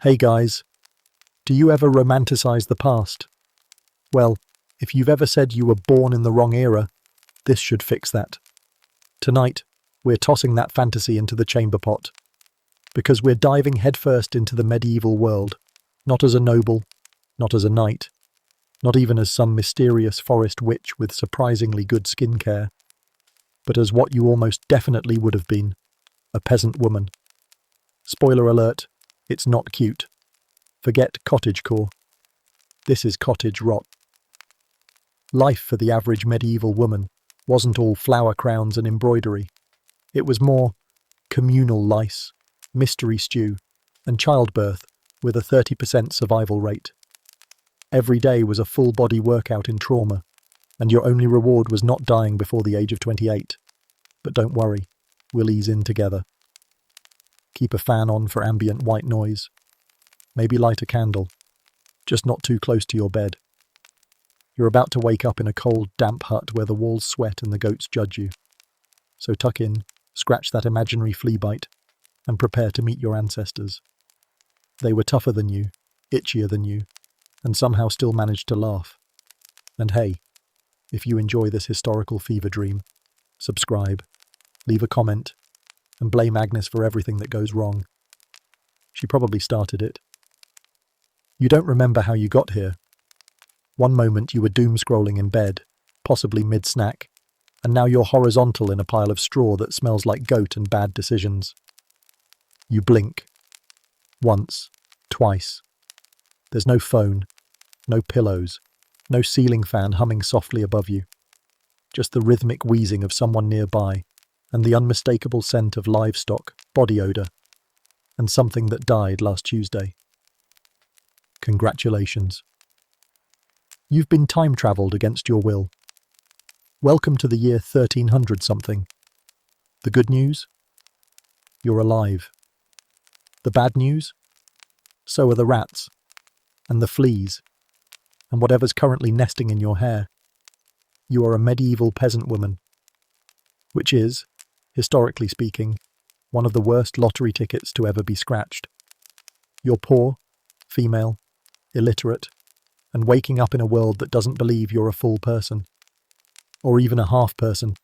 Hey guys, do you ever romanticize the past? Well, if you've ever said you were born in the wrong era, this should fix that. Tonight, we're tossing that fantasy into the chamber pot, because we're diving headfirst into the medieval world, not as a noble, not as a knight, not even as some mysterious forest witch with surprisingly good skincare, but as what you almost definitely would have been, a peasant woman. Spoiler alert, it's not cute. Forget cottagecore. This is cottage rot. Life for the average medieval woman wasn't all flower crowns and embroidery. It was more communal lice, mystery stew, and childbirth with a 30% survival rate. Every day was a full-body workout in trauma, and your only reward was not dying before the age of 28. But don't worry, we'll ease in together. Keep a fan on for ambient white noise. Maybe light a candle, just not too close to your bed. You're about to wake up in a cold, damp hut where the walls sweat and the goats judge you. So tuck in, scratch that imaginary flea bite, and prepare to meet your ancestors. They were tougher than you, itchier than you, and somehow still managed to laugh. And hey, if you enjoy this historical fever dream, subscribe, leave a comment, and blame Agnes for everything that goes wrong. She probably started it. You don't remember how you got here. One moment you were doom-scrolling in bed, possibly mid-snack, and now you're horizontal in a pile of straw that smells like goat and bad decisions. You blink. Once. Twice. There's no phone, no pillows, no ceiling fan humming softly above you. Just the rhythmic wheezing of someone nearby, and the unmistakable scent of livestock, body odour, and something that died last Tuesday. Congratulations. You've been time-travelled against your will. Welcome to the year 1300-something. The good news? You're alive. The bad news? So are the rats, and the fleas, and whatever's currently nesting in your hair. You are a medieval peasant woman, which is, historically speaking, one of the worst lottery tickets to ever be scratched. You're poor, female, illiterate, and waking up in a world that doesn't believe you're a full person. Or even a half person.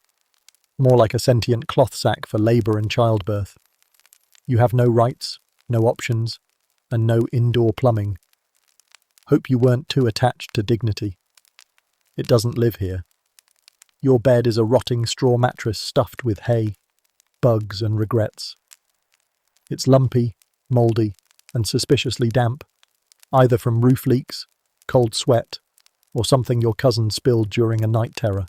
More like a sentient cloth sack for labour and childbirth. You have no rights, no options, and no indoor plumbing. Hope you weren't too attached to dignity. It doesn't live here. Your bed is a rotting straw mattress stuffed with hay, bugs and regrets. It's lumpy, mouldy, and suspiciously damp, either from roof leaks, cold sweat, or something your cousin spilled during a night terror.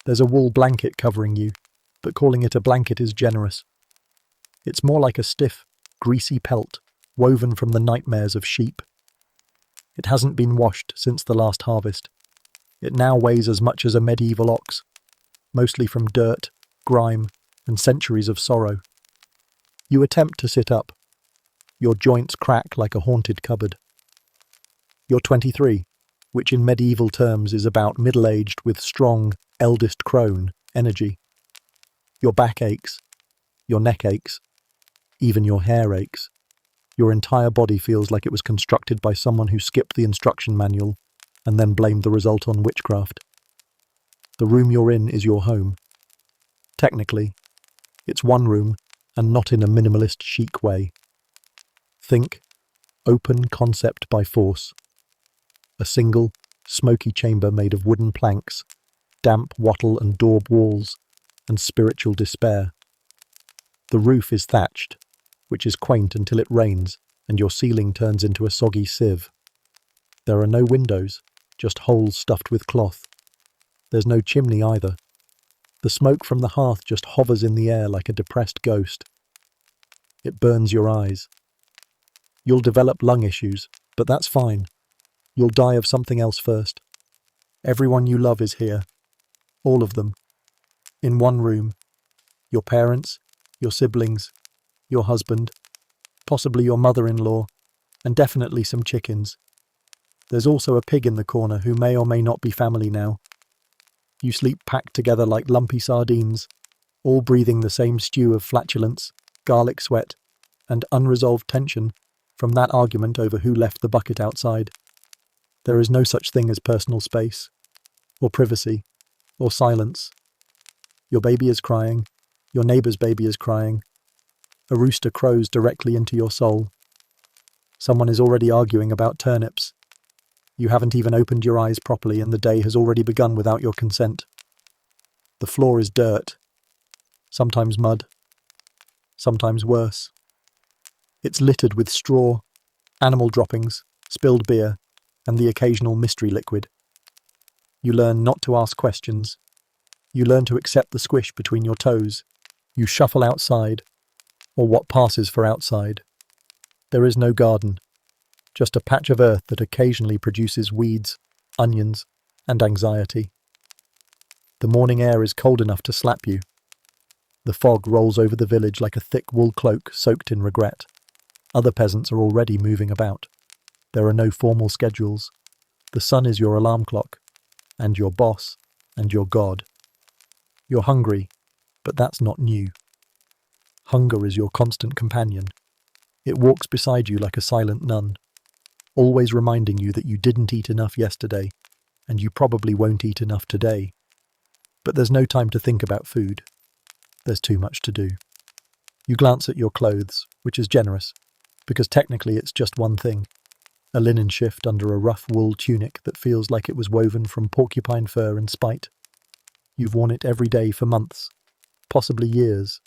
There's a wool blanket covering you, but calling it a blanket is generous. It's more like a stiff, greasy pelt woven from the nightmares of sheep. It hasn't been washed since the last harvest. It now weighs as much as a medieval ox, mostly from dirt, grime, and centuries of sorrow. You attempt to sit up. Your joints crack like a haunted cupboard. You're 23, which in medieval terms is about middle-aged with strong, eldest crone energy. Your back aches. Your neck aches. Even your hair aches. Your entire body feels like it was constructed by someone who skipped the instruction manual and then blamed the result on witchcraft. The room you're in is your home. Technically, it's one room and not in a minimalist chic way. Think open concept by force. A single, smoky chamber made of wooden planks, damp wattle and daub walls, and spiritual despair. The roof is thatched, which is quaint until it rains and your ceiling turns into a soggy sieve. There are no windows, just holes stuffed with cloth. There's no chimney either. The smoke from the hearth just hovers in the air like a depressed ghost. It burns your eyes. You'll develop lung issues, but that's fine. You'll die of something else first. Everyone you love is here. All of them. In one room. Your parents, your siblings, your husband, possibly your mother-in-law, and definitely some chickens. There's also a pig in the corner who may or may not be family now. You sleep packed together like lumpy sardines, all breathing the same stew of flatulence, garlic sweat, and unresolved tension From that argument over who left the bucket outside, there is no such thing as personal space, or privacy, or silence. Your baby is crying, your neighbour's baby is crying. A rooster crows directly into your soul. Someone is already arguing about turnips. You haven't even opened your eyes properly and the day has already begun without your consent. The floor is dirt, sometimes mud, sometimes worse. It's littered with straw, animal droppings, spilled beer, and the occasional mystery liquid. You learn not to ask questions. You learn to accept the squish between your toes. You shuffle outside, or what passes for outside. There is no garden, just a patch of earth that occasionally produces weeds, onions, and anxiety. The morning air is cold enough to slap you. The fog rolls over the village like a thick wool cloak soaked in regret. Other peasants are already moving about. There are no formal schedules. The sun is your alarm clock, and your boss, and your God. You're hungry, but that's not new. Hunger is your constant companion. It walks beside you like a silent nun, always reminding you that you didn't eat enough yesterday, and you probably won't eat enough today. But there's no time to think about food. There's too much to do. You glance at your clothes, which is generous, because technically it's just one thing. A linen shift under a rough wool tunic that feels like it was woven from porcupine fur and spite. You've worn it every day for months, possibly years.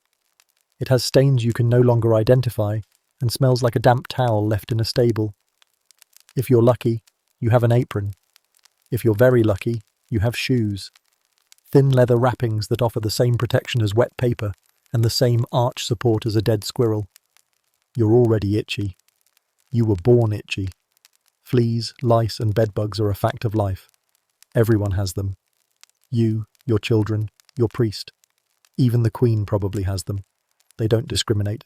It has stains you can no longer identify and smells like a damp towel left in a stable. If you're lucky, you have an apron. If you're very lucky, you have shoes. Thin leather wrappings that offer the same protection as wet paper and the same arch support as a dead squirrel. You're already itchy. You were born itchy. Fleas, lice, and bedbugs are a fact of life. Everyone has them. You, your children, your priest. Even the Queen probably has them. They don't discriminate.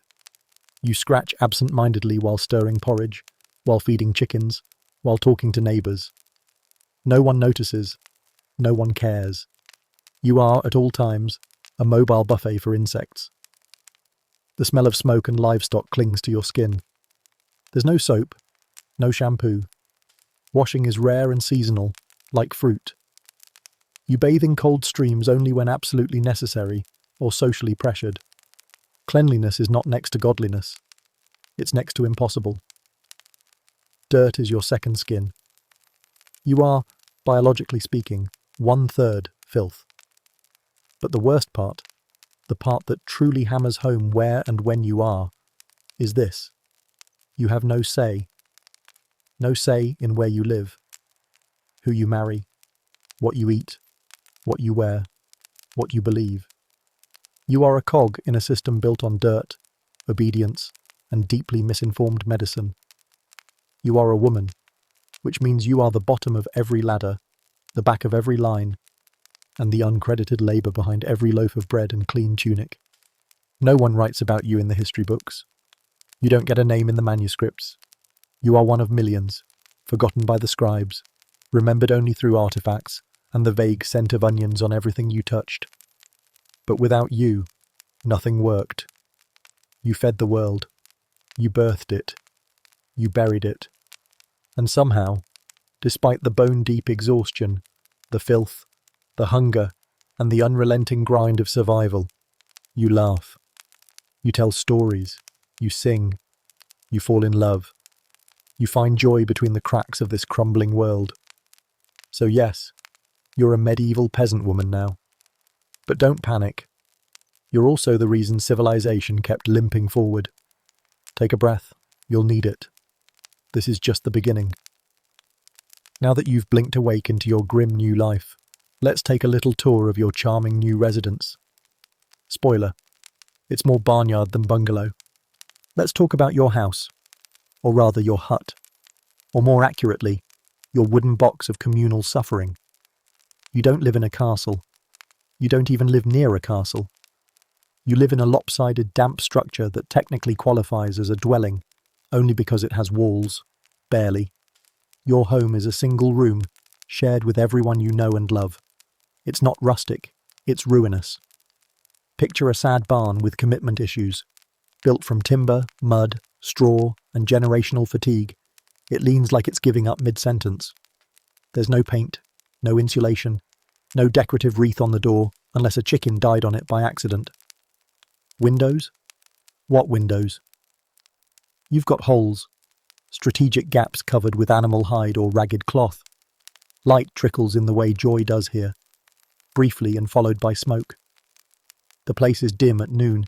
You scratch absent-mindedly while stirring porridge, while feeding chickens, while talking to neighbours. No one notices. No one cares. You are, at all times, a mobile buffet for insects. The smell of smoke and livestock clings to your skin. There's no soap, no shampoo. Washing is rare and seasonal, like fruit. You bathe in cold streams only when absolutely necessary or socially pressured. Cleanliness is not next to godliness. It's next to impossible. Dirt is your second skin. You are, biologically speaking, 1/3 filth. But the worst part, the part that truly hammers home where and when you are, is this. You have no say. No say in where you live, who you marry, what you eat, what you wear, what you believe. You are a cog in a system built on dirt, obedience, and deeply misinformed medicine. You are a woman, which means you are the bottom of every ladder, the back of every line, and the uncredited labour behind every loaf of bread and clean tunic. No one writes about you in the history books. You don't get a name in the manuscripts. You are one of millions, forgotten by the scribes, remembered only through artifacts and the vague scent of onions on everything you touched. But without you, nothing worked. You fed the world. You birthed it. You buried it. And somehow, despite the bone-deep exhaustion, the filth, the hunger, and the unrelenting grind of survival, you laugh. You tell stories. You sing. You fall in love. You find joy between the cracks of this crumbling world. So yes, you're a medieval peasant woman now. But don't panic. You're also the reason civilization kept limping forward. Take a breath. You'll need it. This is just the beginning. Now that you've blinked awake into your grim new life, let's take a little tour of your charming new residence. Spoiler, it's more barnyard than bungalow. Let's talk about your house, or rather your hut, or more accurately, your wooden box of communal suffering. You don't live in a castle. You don't even live near a castle. You live in a lopsided, damp structure that technically qualifies as a dwelling, only because it has walls, barely. Your home is a single room, shared with everyone you know and love. It's not rustic, it's ruinous. Picture a sad barn with commitment issues, built from timber, mud, straw, and generational fatigue, it leans like it's giving up mid-sentence. There's no paint, no insulation, no decorative wreath on the door, unless a chicken died on it by accident. Windows? What windows? You've got holes, strategic gaps covered with animal hide or ragged cloth. Light trickles in the way joy does here, briefly and followed by smoke. The place is dim at noon,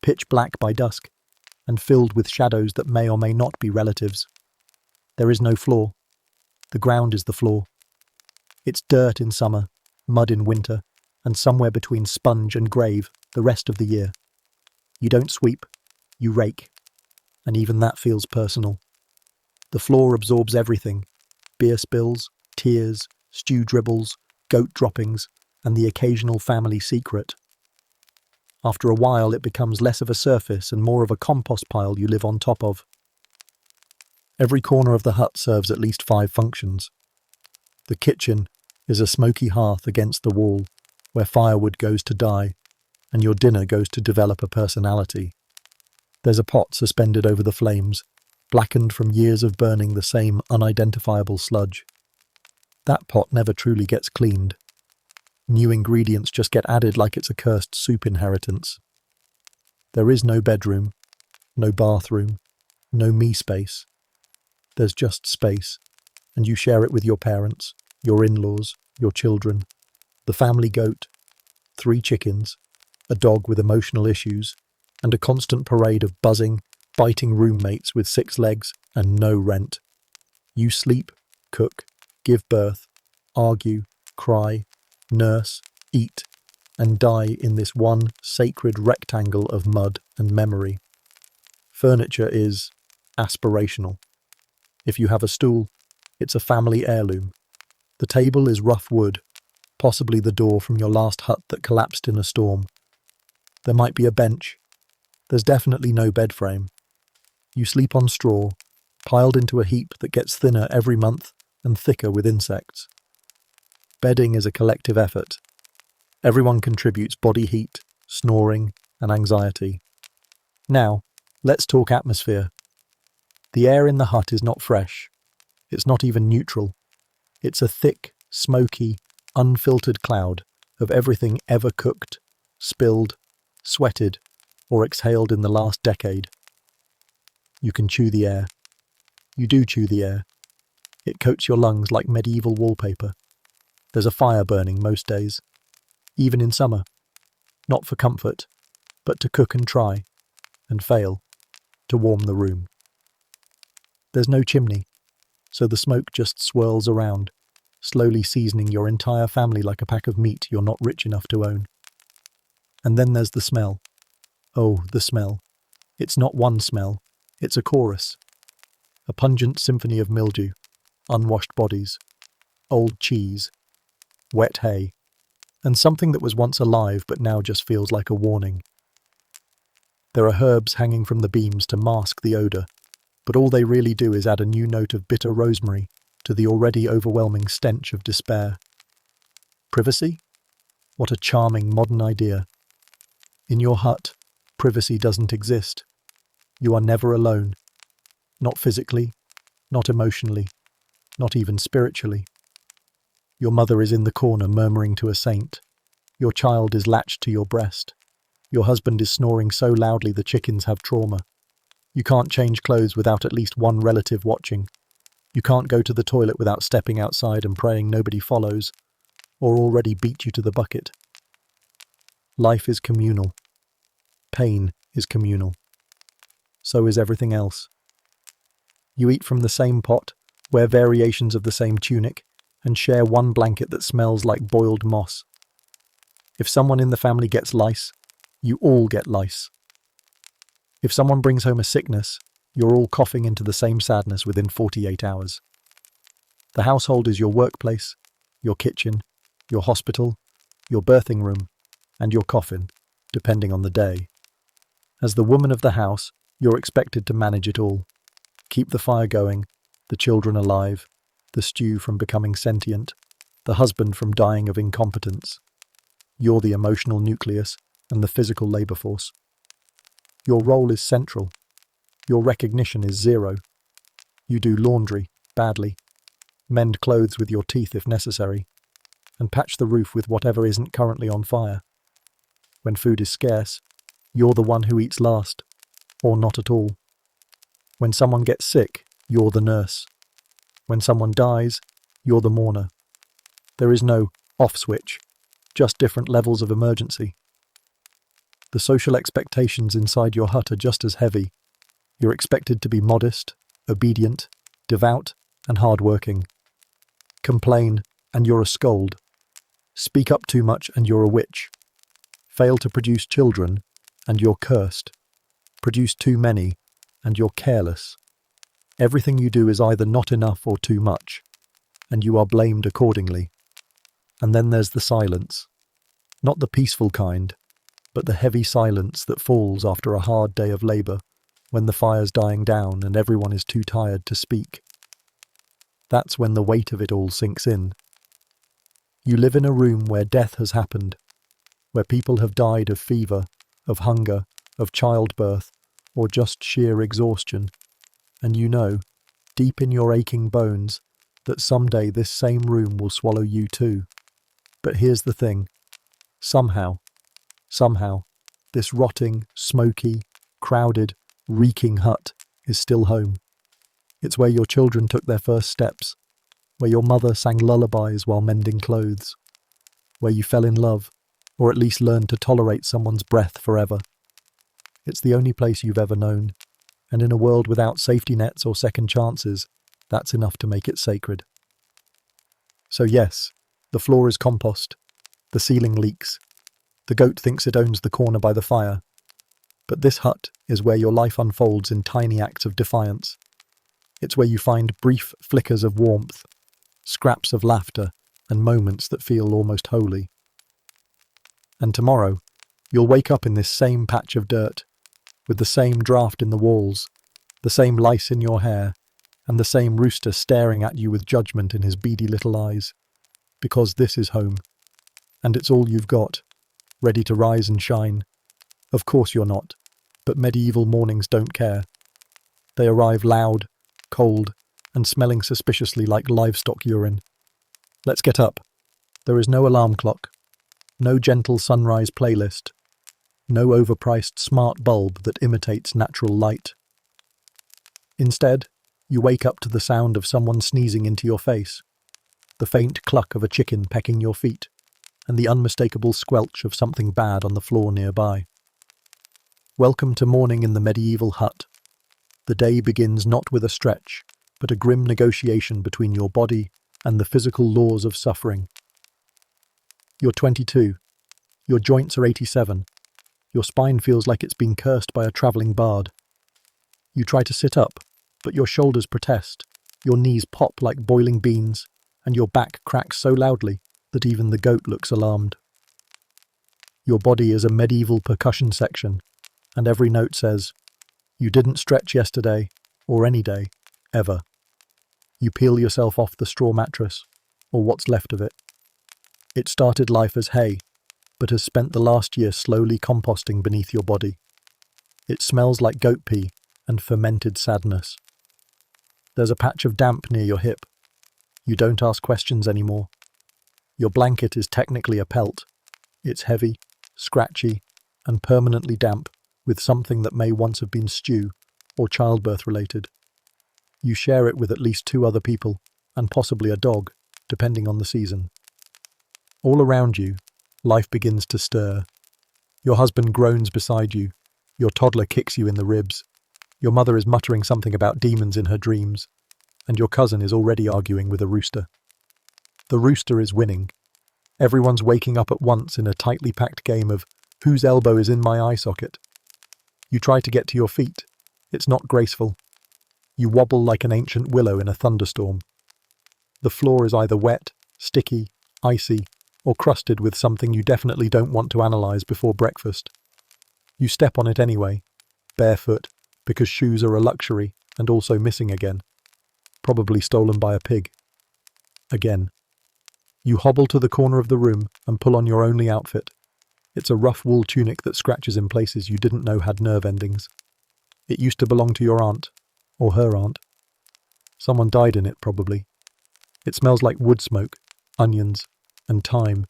pitch black by dusk, and filled with shadows that may or may not be relatives. There is no floor. The ground is the floor. It's dirt in summer, mud in winter, and somewhere between sponge and grave the rest of the year. You don't sweep, you rake, and even that feels personal. The floor absorbs everything: beer spills, tears, stew dribbles, goat droppings, and the occasional family secret. After a while, it becomes less of a surface and more of a compost pile you live on top of. Every corner of the hut serves at least 5 functions. The kitchen is a smoky hearth against the wall, where firewood goes to die, and your dinner goes to develop a personality. There's a pot suspended over the flames, blackened from years of burning the same unidentifiable sludge. That pot never truly gets cleaned. New ingredients just get added like it's a cursed soup inheritance. There is no bedroom, no bathroom, no me space. There's just space, and you share it with your parents, your in-laws, your children, the family goat, 3 chickens, a dog with emotional issues, and a constant parade of buzzing, biting roommates with 6 legs and no rent. You sleep, cook, give birth, argue, cry, nurse, eat, and die in this one sacred rectangle of mud and memory. Furniture is aspirational. If you have a stool, it's a family heirloom. The table is rough wood, possibly the door from your last hut that collapsed in a storm. There might be a bench. There's definitely no bed frame. You sleep on straw, piled into a heap that gets thinner every month and thicker with insects. Bedding is a collective effort. Everyone contributes body heat, snoring, and anxiety. Now, let's talk atmosphere. The air in the hut is not fresh. It's not even neutral. It's a thick, smoky, unfiltered cloud of everything ever cooked, spilled, sweated, or exhaled in the last decade. You can chew the air. You do chew the air. It coats your lungs like medieval wallpaper. There's a fire burning most days, even in summer, not for comfort, but to cook and try, and fail, to warm the room. There's no chimney, so the smoke just swirls around, slowly seasoning your entire family like a pack of meat you're not rich enough to own. And then there's the smell. Oh, the smell. It's not one smell, it's a chorus. A pungent symphony of mildew, unwashed bodies, old cheese, wet hay, and something that was once alive but now just feels like a warning. There are herbs hanging from the beams to mask the odour, but all they really do is add a new note of bitter rosemary to the already overwhelming stench of despair. Privacy? What a charming modern idea. In your hut, privacy doesn't exist. You are never alone. Not physically, not emotionally, not even spiritually. Your mother is in the corner murmuring to a saint. Your child is latched to your breast. Your husband is snoring so loudly the chickens have trauma. You can't change clothes without at least one relative watching. You can't go to the toilet without stepping outside and praying nobody follows, or already beat you to the bucket. Life is communal. Pain is communal. So is everything else. You eat from the same pot, wear variations of the same tunic, and share one blanket that smells like boiled moss. If someone in the family gets lice, you all get lice. If someone brings home a sickness, you're all coughing into the same sadness within 48 hours. The household is your workplace, your kitchen, your hospital, your birthing room, and your coffin, depending on the day. As the woman of the house, you're expected to manage it all. Keep the fire going, the children alive, the stew from becoming sentient, the husband from dying of incompetence. You're the emotional nucleus and the physical labour force. Your role is central. Your recognition is zero. You do laundry, badly, mend clothes with your teeth if necessary, and patch the roof with whatever isn't currently on fire. When food is scarce, you're the one who eats last, or not at all. When someone gets sick, you're the nurse. When someone dies, you're the mourner. There is no off switch, just different levels of emergency. The social expectations inside your hut are just as heavy. You're expected to be modest, obedient, devout, and hard-working. Complain, and you're a scold. Speak up too much, and you're a witch. Fail to produce children, and you're cursed. Produce too many, and you're careless. Everything you do is either not enough or too much, and you are blamed accordingly. And then there's the silence. Not the peaceful kind, but the heavy silence that falls after a hard day of labour, when the fire's dying down and everyone is too tired to speak. That's when the weight of it all sinks in. You live in a room where death has happened, where people have died of fever, of hunger, of childbirth, or just sheer exhaustion, and you know, deep in your aching bones, that someday this same room will swallow you too. But here's the thing. Somehow, this rotting, smoky, crowded, reeking hut is still home. It's where your children took their first steps, where your mother sang lullabies while mending clothes, where you fell in love, or at least learned to tolerate someone's breath forever. It's the only place you've ever known, and in a world without safety nets or second chances, that's enough to make it sacred. So yes, the floor is compost, the ceiling leaks, the goat thinks it owns the corner by the fire, but this hut is where your life unfolds in tiny acts of defiance. It's where you find brief flickers of warmth, scraps of laughter, and moments that feel almost holy. And tomorrow, you'll wake up in this same patch of dirt, with the same draft in the walls, the same lice in your hair, and the same rooster staring at you with judgment in his beady little eyes. Because this is home, and it's all you've got, ready to rise and shine. Of course you're not, but medieval mornings don't care. They arrive loud, cold, and smelling suspiciously like livestock urine. Let's get up. There is no alarm clock, no gentle sunrise playlist, no overpriced smart bulb that imitates natural light. Instead, you wake up to the sound of someone sneezing into your face, the faint cluck of a chicken pecking your feet, and the unmistakable squelch of something bad on the floor nearby. Welcome to morning in the medieval hut. The day begins not with a stretch, but a grim negotiation between your body and the physical laws of suffering. You're 22. Your joints are 87. Your spine feels like it's been cursed by a travelling bard. You try to sit up, but your shoulders protest, your knees pop like boiling beans, and your back cracks so loudly that even the goat looks alarmed. Your body is a medieval percussion section, and every note says, "You didn't stretch yesterday, or any day, ever." You peel yourself off the straw mattress, or what's left of it. It started life as hay, but has spent the last year slowly composting beneath your body. It smells like goat pee and fermented sadness. There's a patch of damp near your hip. You don't ask questions anymore. Your blanket is technically a pelt. It's heavy, scratchy, and permanently damp with something that may once have been stew or childbirth related. You share it with at least 2 other people, and possibly a dog, depending on the season. All around you, life begins to stir. Your husband groans beside you. Your toddler kicks you in the ribs. Your mother is muttering something about demons in her dreams, and your cousin is already arguing with a rooster. The rooster is winning. Everyone's waking up at once in a tightly packed game of whose elbow is in my eye socket. You try to get to your feet. It's not graceful. You wobble like an ancient willow in a thunderstorm. The floor is either wet, sticky, icy, or crusted with something you definitely don't want to analyze before breakfast. You step on it anyway, barefoot, because shoes are a luxury and also missing again. Probably stolen by a pig. Again. You hobble to the corner of the room and pull on your only outfit. It's a rough wool tunic that scratches in places you didn't know had nerve endings. It used to belong to your aunt, or her aunt. Someone died in it, probably. It smells like wood smoke, onions, and thyme.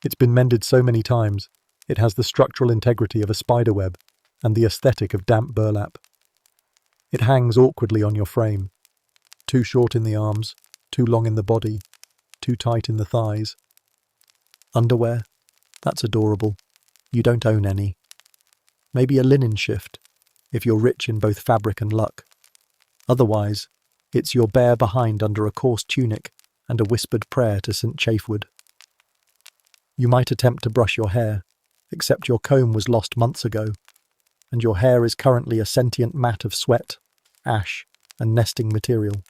It's been mended so many times, it has the structural integrity of a spider web and the aesthetic of damp burlap. It hangs awkwardly on your frame, too short in the arms, too long in the body, too tight in the thighs. Underwear? That's adorable. You don't own any. Maybe a linen shift, if you're rich in both fabric and luck. Otherwise, it's your bare behind under a coarse tunic and a whispered prayer to St. Chaffwood. You might attempt to brush your hair, except your comb was lost months ago, and your hair is currently a sentient mat of sweat, ash, and nesting material.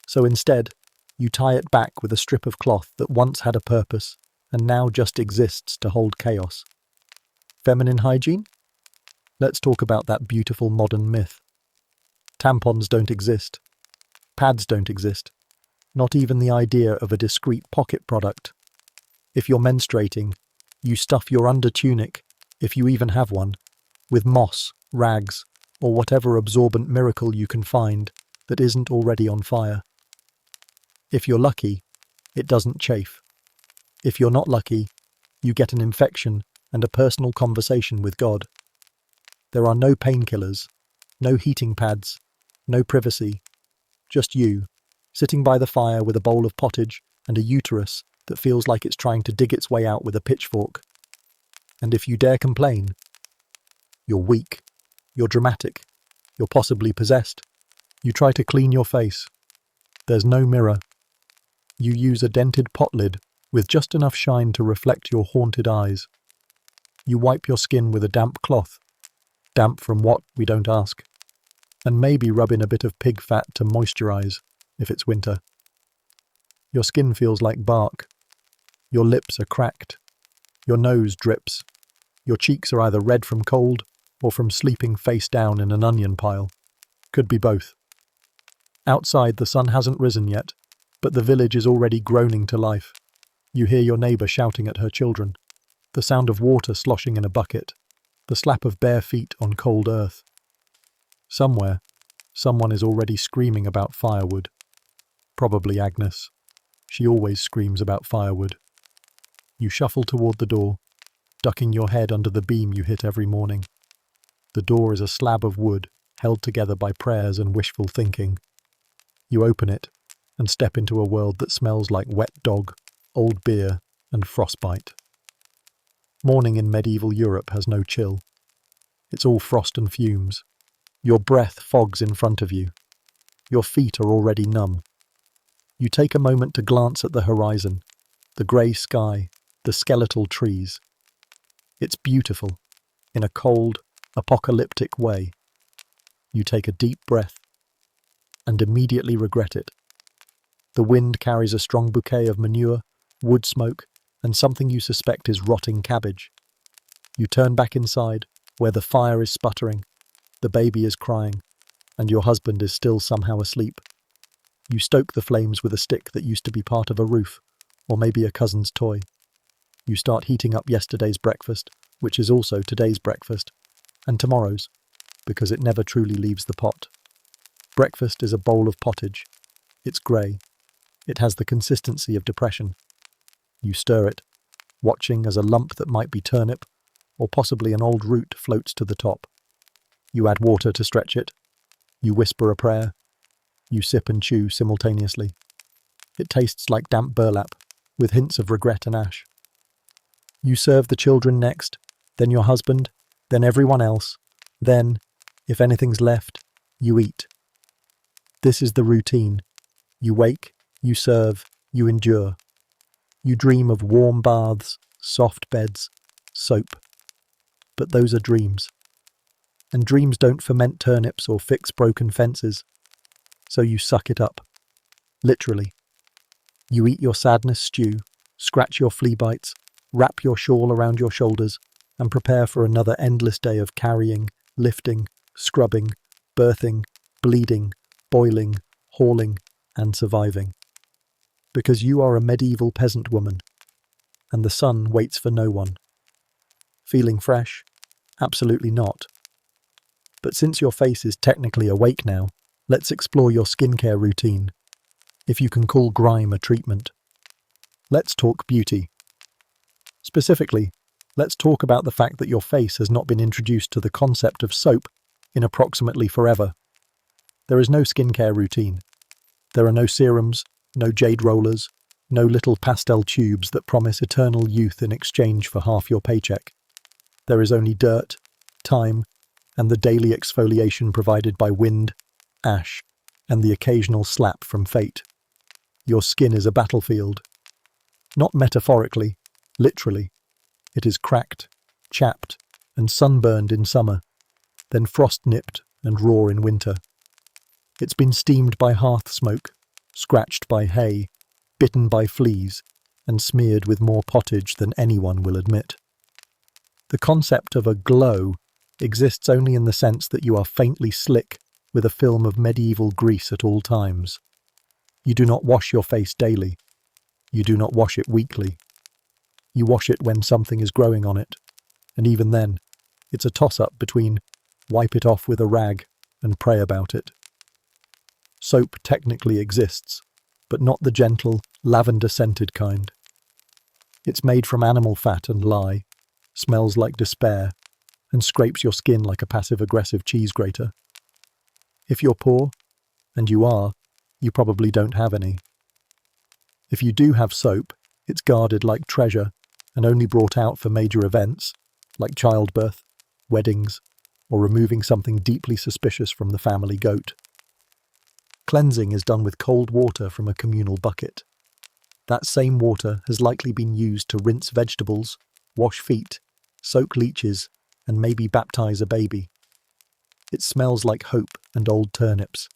So instead, you tie it back with a strip of cloth that once had a purpose and now just exists to hold chaos. Feminine hygiene? Let's talk about that beautiful modern myth. Tampons don't exist. Pads don't exist. Not even the idea of a discreet pocket product. If you're menstruating, you stuff your under-tunic, if you even have one, with moss, rags, or whatever absorbent miracle you can find that isn't already on fire. If you're lucky, it doesn't chafe. If you're not lucky, you get an infection and a personal conversation with God. There are no painkillers, no heating pads, no privacy, just you, sitting by the fire with a bowl of pottage and a uterus that feels like it's trying to dig its way out with a pitchfork. And if you dare complain, you're weak, you're dramatic, you're possibly possessed. You try to clean your face. There's no mirror. You use a dented pot lid with just enough shine to reflect your haunted eyes. You wipe your skin with a damp cloth. Damp from what, we don't ask. And maybe rub in a bit of pig fat to moisturize, if it's winter. Your skin feels like bark. Your lips are cracked. Your nose drips. Your cheeks are either red from cold or from sleeping face down in an onion pile. Could be both. Outside, the sun hasn't risen yet, but the village is already groaning to life. You hear your neighbour shouting at her children, the sound of water sloshing in a bucket, the slap of bare feet on cold earth. Somewhere, someone is already screaming about firewood. Probably Agnes. She always screams about firewood. You shuffle toward the door, ducking your head under the beam you hit every morning. The door is a slab of wood, held together by prayers and wishful thinking. You open it, and step into a world that smells like wet dog, old beer, and frostbite. Morning in medieval Europe has no chill. It's all frost and fumes. Your breath fogs in front of you. Your feet are already numb. You take a moment to glance at the horizon, the grey sky, the skeletal trees. It's beautiful, in a cold, apocalyptic way. You take a deep breath, and immediately regret it. The wind carries a strong bouquet of manure, wood smoke, and something you suspect is rotting cabbage. You turn back inside, where the fire is sputtering, the baby is crying, and your husband is still somehow asleep. You stoke the flames with a stick that used to be part of a roof, or maybe a cousin's toy. You start heating up yesterday's breakfast, which is also today's breakfast, and tomorrow's, because it never truly leaves the pot. Breakfast is a bowl of pottage. It's grey. It has the consistency of depression. You stir it, watching as a lump that might be turnip, or possibly an old root floats to the top. You add water to stretch it. You whisper a prayer. You sip and chew simultaneously. It tastes like damp burlap, with hints of regret and ash. You serve the children next, then your husband, then everyone else, then, if anything's left, you eat. This is the routine. You wake, you serve, you endure. You dream of warm baths, soft beds, soap. But those are dreams. And dreams don't ferment turnips or fix broken fences. So you suck it up. Literally. You eat your sadness stew, scratch your flea bites, wrap your shawl around your shoulders, and prepare for another endless day of carrying, lifting, scrubbing, birthing, bleeding, boiling, hauling, and surviving. Because you are a medieval peasant woman, and the sun waits for no one. Feeling fresh? Absolutely not. But since your face is technically awake now, let's explore your skincare routine, if you can call grime a treatment. Let's talk beauty. Specifically, let's talk about the fact that your face has not been introduced to the concept of soap in approximately forever. There is no skincare routine. There are no serums, no jade rollers, no little pastel tubes that promise eternal youth in exchange for half your paycheck. There is only dirt, time, and the daily exfoliation provided by wind, ash, and the occasional slap from fate. Your skin is a battlefield. Not metaphorically, literally. It is cracked, chapped, and sunburned in summer, then frost-nipped and raw in winter. It's been steamed by hearth smoke, scratched by hay, bitten by fleas, and smeared with more pottage than anyone will admit. The concept of a glow exists only in the sense that you are faintly slick with a film of medieval grease at all times. You do not wash your face daily. You do not wash it weekly. You wash it when something is growing on it, and even then, it's a toss-up between wipe it off with a rag and pray about it. Soap technically exists, but not the gentle, lavender-scented kind. It's made from animal fat and lye, smells like despair, and scrapes your skin like a passive-aggressive cheese grater. If you're poor, and you are, you probably don't have any. If you do have soap, it's guarded like treasure and only brought out for major events, like childbirth, weddings, or removing something deeply suspicious from the family goat. Cleansing is done with cold water from a communal bucket. That same water has likely been used to rinse vegetables, wash feet, soak leeches, and maybe baptize a baby. It smells like hope and old turnips.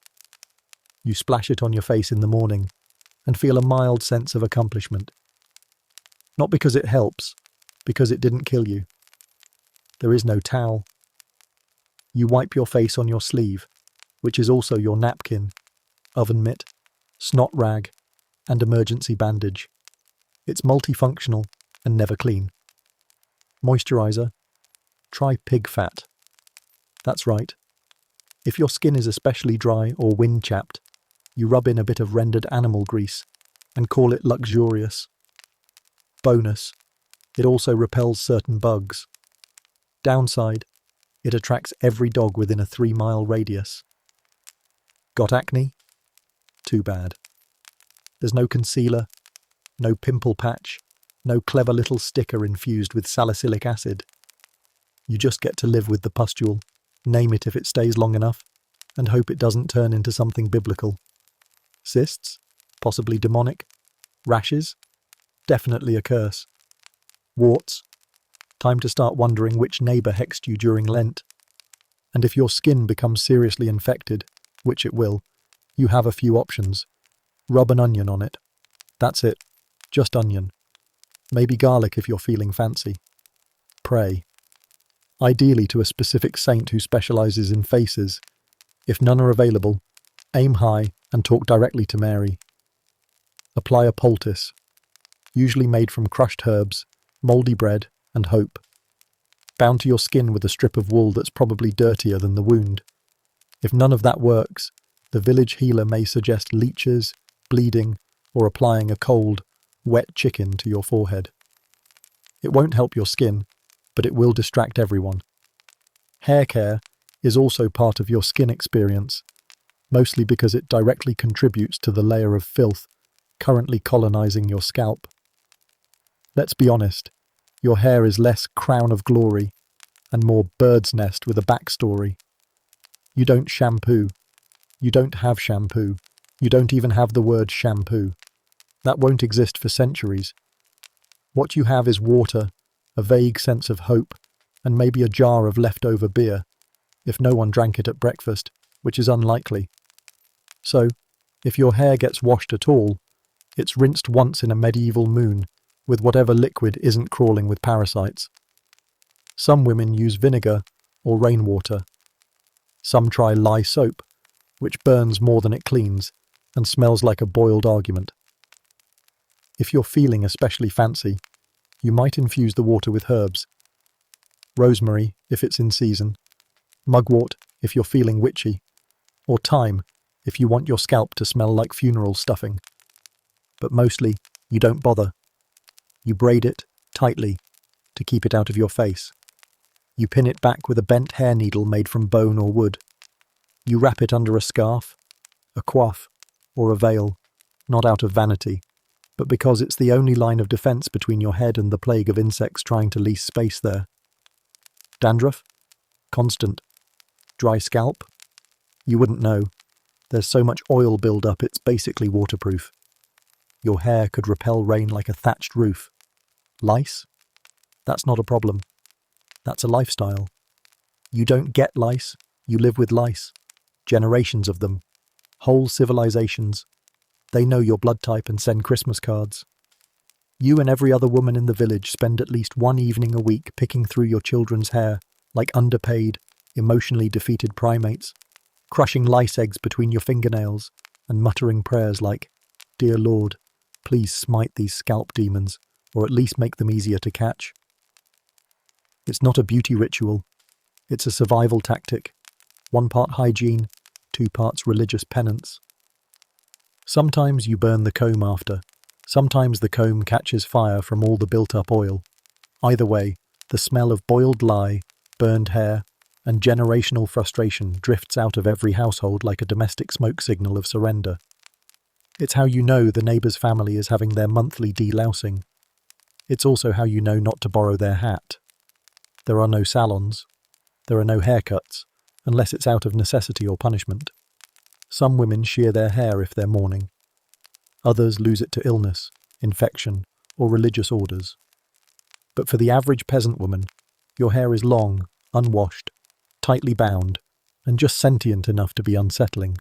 You splash it on your face in the morning and feel a mild sense of accomplishment. Not because it helps, because it didn't kill you. There is no towel. You wipe your face on your sleeve, which is also your napkin, oven mitt, snot rag, and emergency bandage. It's multifunctional and never clean. Moisturizer. Try pig fat. That's right. If your skin is especially dry or wind-chapped, you rub in a bit of rendered animal grease and call it luxurious. Bonus, it also repels certain bugs. Downside, it attracts every dog within a 3-mile radius. Got acne? Too bad. There's no concealer, no pimple patch, no clever little sticker infused with salicylic acid. You just get to live with the pustule, name it if it stays long enough, and hope it doesn't turn into something biblical. Cysts? Possibly demonic. Rashes? Definitely a curse. Warts? Time to start wondering which neighbour hexed you during Lent. And if your skin becomes seriously infected, which it will, you have a few options. Rub an onion on it. That's it. Just onion. Maybe garlic if you're feeling fancy. Pray. Ideally to a specific saint who specialises in faces. If none are available, aim high and talk directly to Mary. Apply a poultice, usually made from crushed herbs, mouldy bread, and hope. Bound to your skin with a strip of wool that's probably dirtier than the wound. If none of that works, the village healer may suggest leeches, bleeding, or applying a cold, wet chicken to your forehead. It won't help your skin, but it will distract everyone. Hair care is also part of your skin experience, mostly because it directly contributes to the layer of filth currently colonizing your scalp. Let's be honest, your hair is less crown of glory and more bird's nest with a backstory. You don't shampoo. You don't have shampoo. You don't even have the word shampoo. That won't exist for centuries. What you have is water, a vague sense of hope, and maybe a jar of leftover beer, if no one drank it at breakfast, which is unlikely. So, if your hair gets washed at all, it's rinsed once in a medieval moon, with whatever liquid isn't crawling with parasites. Some women use vinegar or rainwater. Some try lye soap, which burns more than it cleans and smells like a boiled argument. If you're feeling especially fancy, you might infuse the water with herbs. Rosemary, if it's in season, mugwort, if you're feeling witchy, or thyme if you want your scalp to smell like funeral stuffing. But mostly, you don't bother. You braid it tightly to keep it out of your face. You pin it back with a bent hair needle made from bone or wood. You wrap it under a scarf, a coif, or a veil, not out of vanity, but because it's the only line of defense between your head and the plague of insects trying to lease space there. Dandruff? Constant. Dry scalp? You wouldn't know. There's so much oil build-up it's basically waterproof. Your hair could repel rain like a thatched roof. Lice? That's not a problem. That's a lifestyle. You don't get lice, you live with lice. Generations of them. Whole civilizations. They know your blood type and send Christmas cards. You and every other woman in the village spend at least one evening a week picking through your children's hair like underpaid, emotionally defeated primates, crushing lice eggs between your fingernails and muttering prayers like, "Dear Lord, please smite these scalp demons, or at least make them easier to catch." It's not a beauty ritual. It's a survival tactic. 1 part hygiene, 2 parts religious penance. Sometimes you burn the comb after. Sometimes the comb catches fire from all the built-up oil. Either way, the smell of boiled lye, burned hair, and generational frustration drifts out of every household like a domestic smoke signal of surrender. It's how you know the neighbour's family is having their monthly delousing. It's also how you know not to borrow their hat. There are no salons. There are no haircuts, unless it's out of necessity or punishment. Some women shear their hair if they're mourning. Others lose it to illness, infection, or religious orders. But for the average peasant woman, your hair is long, unwashed, tightly bound, and just sentient enough to be unsettling.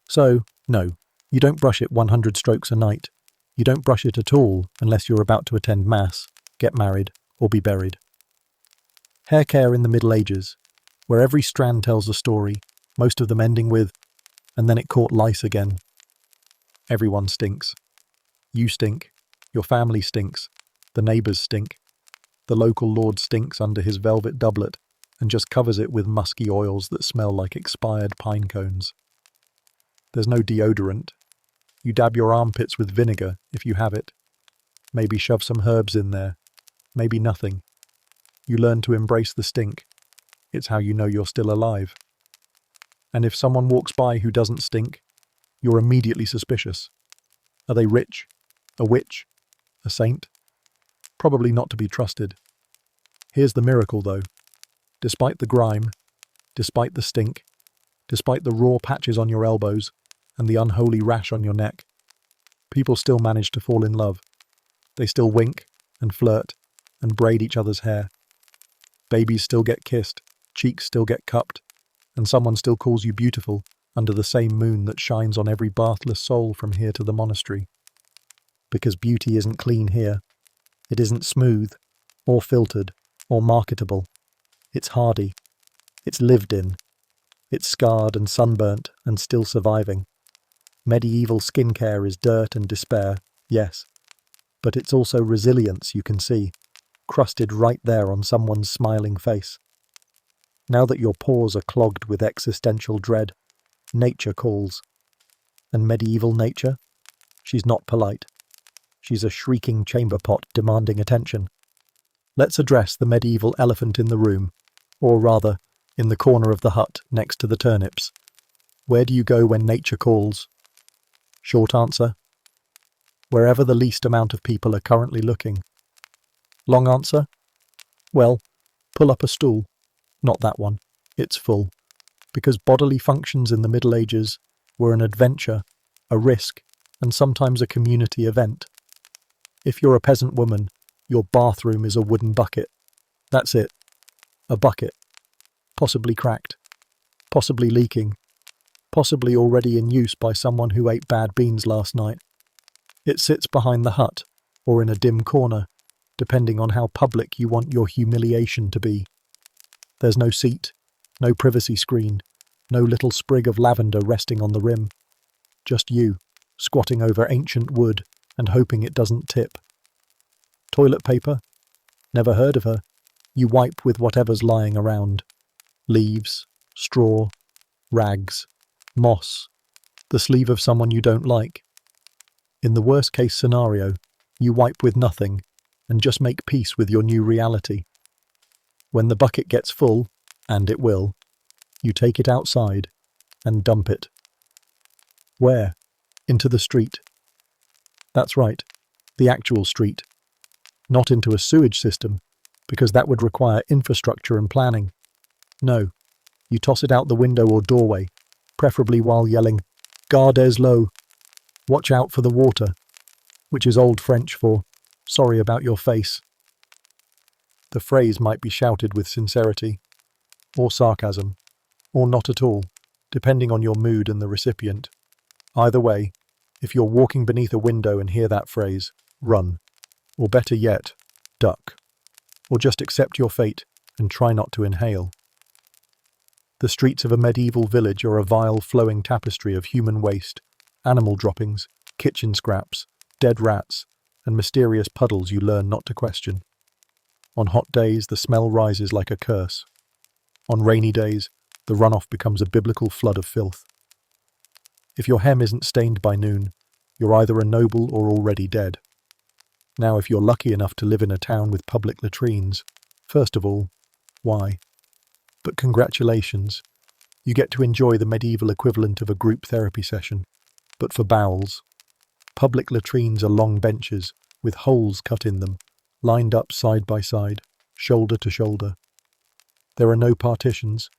So, no, you don't brush it 100 strokes a night. You don't brush it at all unless you're about to attend mass, get married, or be buried. Hair care in the Middle Ages, where every strand tells a story, most of them ending with, "and then it caught lice again." Everyone stinks. You stink. Your family stinks. The neighbours stink. The local lord stinks under his velvet doublet and just covers it with musky oils that smell like expired pine cones. There's no deodorant. You dab your armpits with vinegar, if you have it. Maybe shove some herbs in there. Maybe nothing. You learn to embrace the stink. It's how you know you're still alive. And if someone walks by who doesn't stink, you're immediately suspicious. Are they rich? A witch? A saint? Probably not to be trusted. Here's the miracle, though. Despite the grime, despite the stink, despite the raw patches on your elbows and the unholy rash on your neck, people still manage to fall in love. They still wink and flirt and braid each other's hair. Babies still get kissed, cheeks still get cupped, and someone still calls you beautiful under the same moon that shines on every bathless soul from here to the monastery. Because beauty isn't clean here. It isn't smooth, or filtered, or marketable. It's hardy. It's lived in. It's scarred and sunburnt and still surviving. Medieval skincare is dirt and despair, yes, but it's also resilience you can see, crusted right there on someone's smiling face. Now that your pores are clogged with existential dread, nature calls. And medieval nature? She's not polite. She's a shrieking chamber pot demanding attention. Let's address the medieval elephant in the room, or rather, in the corner of the hut next to the turnips. Where do you go when nature calls? Short answer: wherever the least amount of people are currently looking. Long answer: well, pull up a stool. Not that one. It's full. Because bodily functions in the Middle Ages were an adventure, a risk, and sometimes a community event. If you're a peasant woman, your bathroom is a wooden bucket. That's it. A bucket. Possibly cracked. Possibly leaking. Possibly already in use by someone who ate bad beans last night. It sits behind the hut, or in a dim corner, depending on how public you want your humiliation to be. There's no seat, no privacy screen, no little sprig of lavender resting on the rim. Just you, squatting over ancient wood and hoping it doesn't tip. Toilet paper? Never heard of her. You wipe with whatever's lying around. Leaves, straw, rags, moss, the sleeve of someone you don't like. In the worst-case scenario, you wipe with nothing and just make peace with your new reality. When the bucket gets full, and it will, you take it outside and dump it. Where? Into the street. That's right, the actual street. Not into a sewage system, because that would require infrastructure and planning. No, you toss it out the window or doorway, preferably while yelling, "Gardez l'eau," watch out for the water, which is Old French for, sorry about your face. The phrase might be shouted with sincerity, or sarcasm, or not at all, depending on your mood and the recipient. Either way, if you're walking beneath a window and hear that phrase, run, or better yet, duck, or just accept your fate and try not to inhale. The streets of a medieval village are a vile flowing tapestry of human waste, animal droppings, kitchen scraps, dead rats, and mysterious puddles you learn not to question. On hot days, the smell rises like a curse. On rainy days, the runoff becomes a biblical flood of filth. If your hem isn't stained by noon, you're either a noble or already dead. Now, if you're lucky enough to live in a town with public latrines, first of all, why? But congratulations, you get to enjoy the medieval equivalent of a group therapy session, but for bowels. Public latrines are long benches, with holes cut in them, lined up side by side, shoulder to shoulder. There are no partitions,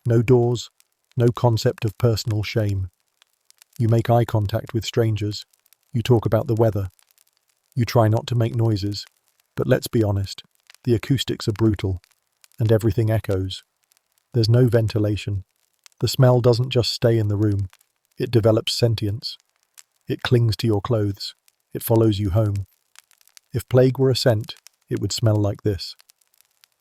no doors, no concept of personal shame. You make eye contact with strangers, you talk about the weather. You try not to make noises, but let's be honest, the acoustics are brutal, and everything echoes. There's no ventilation. The smell doesn't just stay in the room, it develops sentience. It clings to your clothes, it follows you home. If plague were a scent, it would smell like this.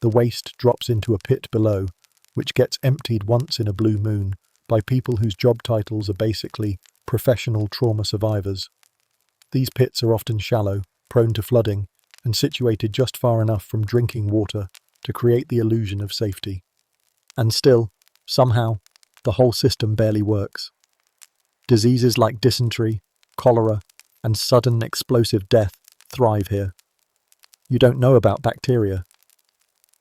The waste drops into a pit below, which gets emptied once in a blue moon by people whose job titles are basically professional trauma survivors. These pits are often shallow, prone to flooding, and situated just far enough from drinking water to create the illusion of safety. And still, somehow, the whole system barely works. Diseases like dysentery, cholera, and sudden explosive death thrive here. You don't know about bacteria,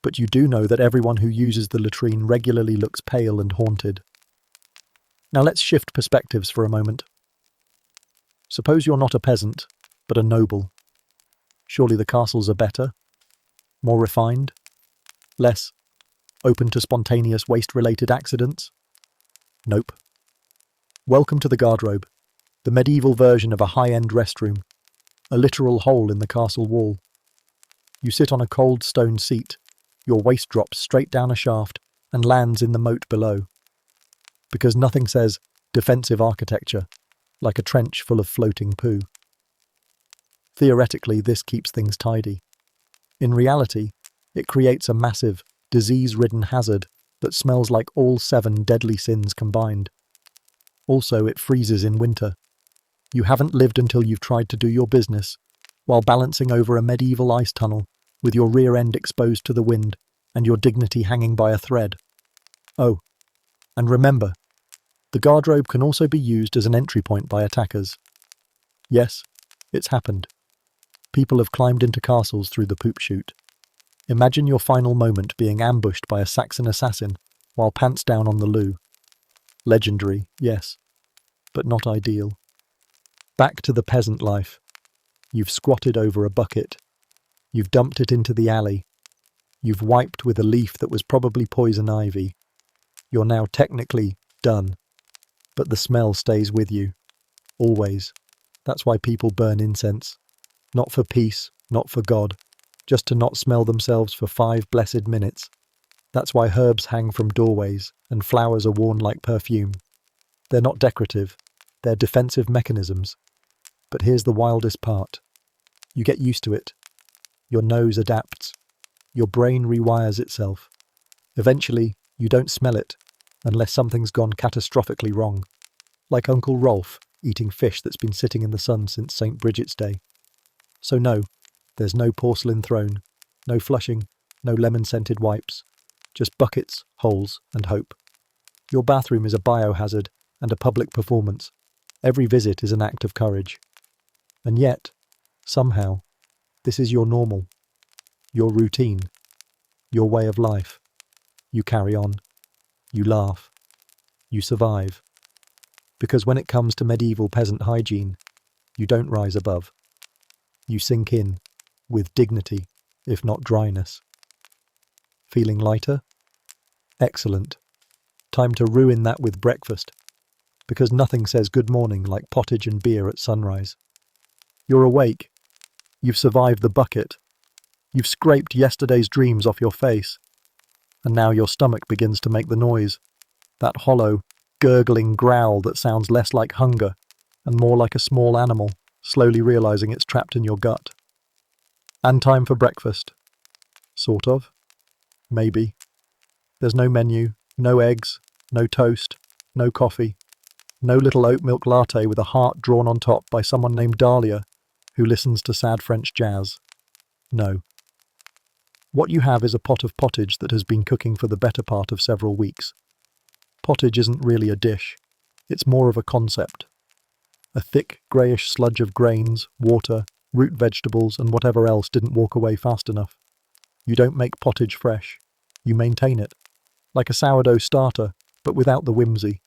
but you do know that everyone who uses the latrine regularly looks pale and haunted. Now let's shift perspectives for a moment. Suppose you're not a peasant, but a noble. Surely the castles are better? More refined? Less open to spontaneous waste-related accidents? Nope. Welcome to the garderobe, the medieval version of a high-end restroom, a literal hole in the castle wall. You sit on a cold stone seat, your waste drops straight down a shaft and lands in the moat below. Because nothing says defensive architecture like a trench full of floating poo. Theoretically, this keeps things tidy. In reality, it creates a massive, disease-ridden hazard that smells like all 7 deadly sins combined. Also, it freezes in winter. You haven't lived until you've tried to do your business, while balancing over a medieval ice tunnel with your rear end exposed to the wind and your dignity hanging by a thread. Oh, and remember, the garderobe can also be used as an entry point by attackers. Yes, it's happened. People have climbed into castles through the poop chute. Imagine your final moment being ambushed by a Saxon assassin while pants down on the loo. Legendary, yes, but not ideal. Back to the peasant life. You've squatted over a bucket. You've dumped it into the alley. You've wiped with a leaf that was probably poison ivy. You're now technically done, but the smell stays with you. Always. That's why people burn incense. Not for peace, not for God, just to not smell themselves for 5 blessed minutes. That's why herbs hang from doorways and flowers are worn like perfume. They're not decorative, they're defensive mechanisms. But here's the wildest part. You get used to it. Your nose adapts. Your brain rewires itself. Eventually, you don't smell it, unless something's gone catastrophically wrong. Like Uncle Rolf eating fish that's been sitting in the sun since St. Bridget's Day. So no, there's no porcelain throne, no flushing, no lemon-scented wipes, just buckets, holes, and hope. Your bathroom is a biohazard and a public performance. Every visit is an act of courage. And yet, somehow, this is your normal, your routine, your way of life. You carry on. You laugh. You survive. Because when it comes to medieval peasant hygiene, you don't rise above. You sink in, with dignity, if not dryness. Feeling lighter? Excellent. Time to ruin that with breakfast, because nothing says good morning like pottage and beer at sunrise. You're awake. You've survived the bucket. You've scraped yesterday's dreams off your face. And now your stomach begins to make the noise, that hollow, gurgling growl that sounds less like hunger and more like a small animal slowly realizing it's trapped in your gut. And time for breakfast. Sort of. Maybe. There's no menu, no eggs, no toast, no coffee, no little oat milk latte with a heart drawn on top by someone named Dahlia who listens to sad French jazz. No. What you have is a pot of pottage that has been cooking for the better part of several weeks. Pottage isn't really a dish. It's more of a concept. A thick, greyish sludge of grains, water, root vegetables and whatever else didn't walk away fast enough. You don't make pottage fresh. You maintain it. Like a sourdough starter, but without the whimsy.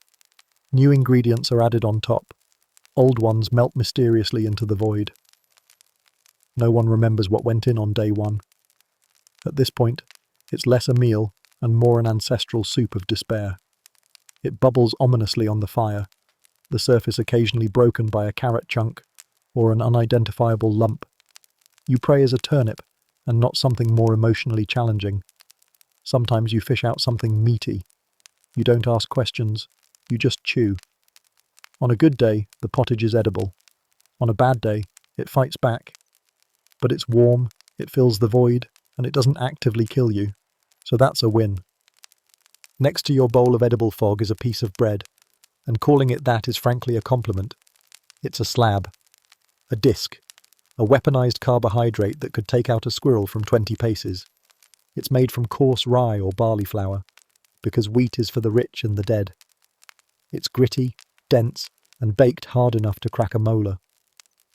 New ingredients are added on top. Old ones melt mysteriously into the void. No one remembers what went in on day one. At this point, it's less a meal and more an ancestral soup of despair. It bubbles ominously on the fire, the surface occasionally broken by a carrot chunk or an unidentifiable lump. You pray as a turnip and not something more emotionally challenging. Sometimes you fish out something meaty. You don't ask questions, you just chew. On a good day, the pottage is edible. On a bad day, it fights back. But it's warm, it fills the void, and it doesn't actively kill you. So that's a win. Next to your bowl of edible fog is a piece of bread, and calling it that is frankly a compliment. It's a slab. A disc. A weaponized carbohydrate that could take out a squirrel from 20 paces. It's made from coarse rye or barley flour, because wheat is for the rich and the dead. It's gritty, dense, and baked hard enough to crack a molar.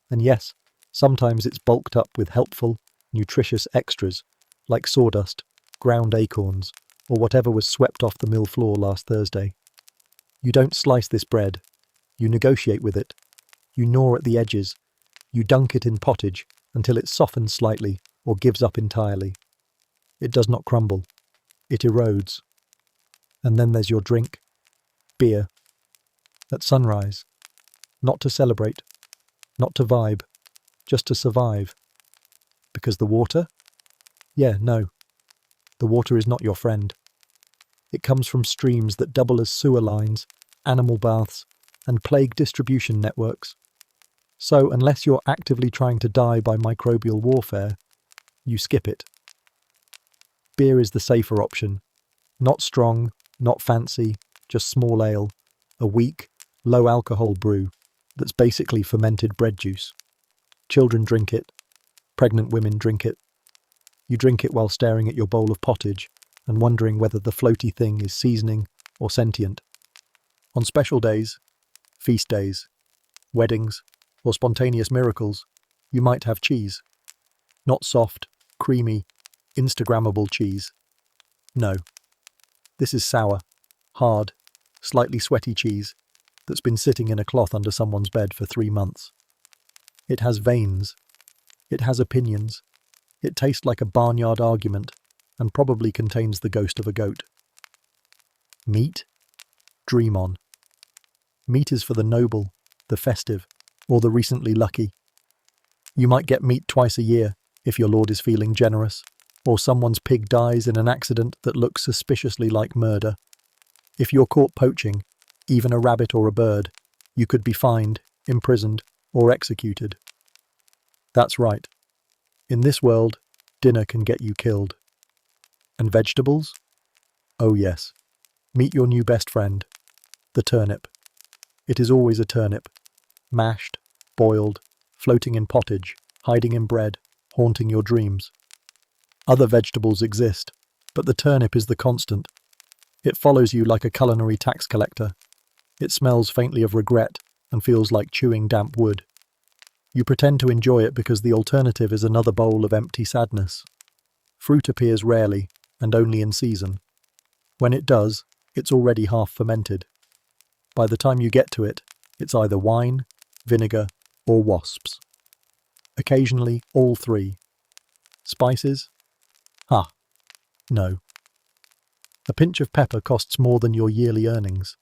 And yes, sometimes it's bulked up with helpful, nutritious extras, like sawdust, ground acorns, or whatever was swept off the mill floor last Thursday. You don't slice this bread. You negotiate with it. You gnaw at the edges. You dunk it in pottage until it softens slightly or gives up entirely. It does not crumble. It erodes. And then there's your drink. Beer. At sunrise. Not to celebrate. Not to vibe. Just to survive. Because the water? Yeah, no. The water is not your friend. It comes from streams that double as sewer lines, animal baths, and plague distribution networks. So, unless you're actively trying to die by microbial warfare, you skip it. Beer is the safer option. Not strong, not fancy, just small ale. A weak, low-alcohol brew that's basically fermented bread juice. Children drink it. Pregnant women drink it. You drink it while staring at your bowl of pottage and wondering whether the floaty thing is seasoning or sentient. On special days, feast days, weddings, or spontaneous miracles, you might have cheese. Not soft, creamy, Instagrammable cheese. No. This is sour, hard, slightly sweaty cheese that's been sitting in a cloth under someone's bed for 3 months. It has veins. It has opinions. It tastes like a barnyard argument and probably contains the ghost of a goat. Meat? Dream on. Meat is for the noble, the festive, or the recently lucky. You might get meat twice a year if your lord is feeling generous, or someone's pig dies in an accident that looks suspiciously like murder. If you're caught poaching, even a rabbit or a bird, you could be fined, imprisoned, or executed. That's right. In this world, dinner can get you killed. And vegetables? Oh yes. Meet your new best friend, the turnip. It is always a turnip. Mashed, boiled, floating in pottage, hiding in bread, haunting your dreams. Other vegetables exist, but the turnip is the constant. It follows you like a culinary tax collector. It smells faintly of regret and feels like chewing damp wood. You pretend to enjoy it because the alternative is another bowl of empty sadness. Fruit appears rarely and only in season. When it does, it's already half fermented. By the time you get to it, it's either wine, vinegar, or wasps. Occasionally, all three. Spices? Ha, no. A pinch of pepper costs more than your yearly earnings.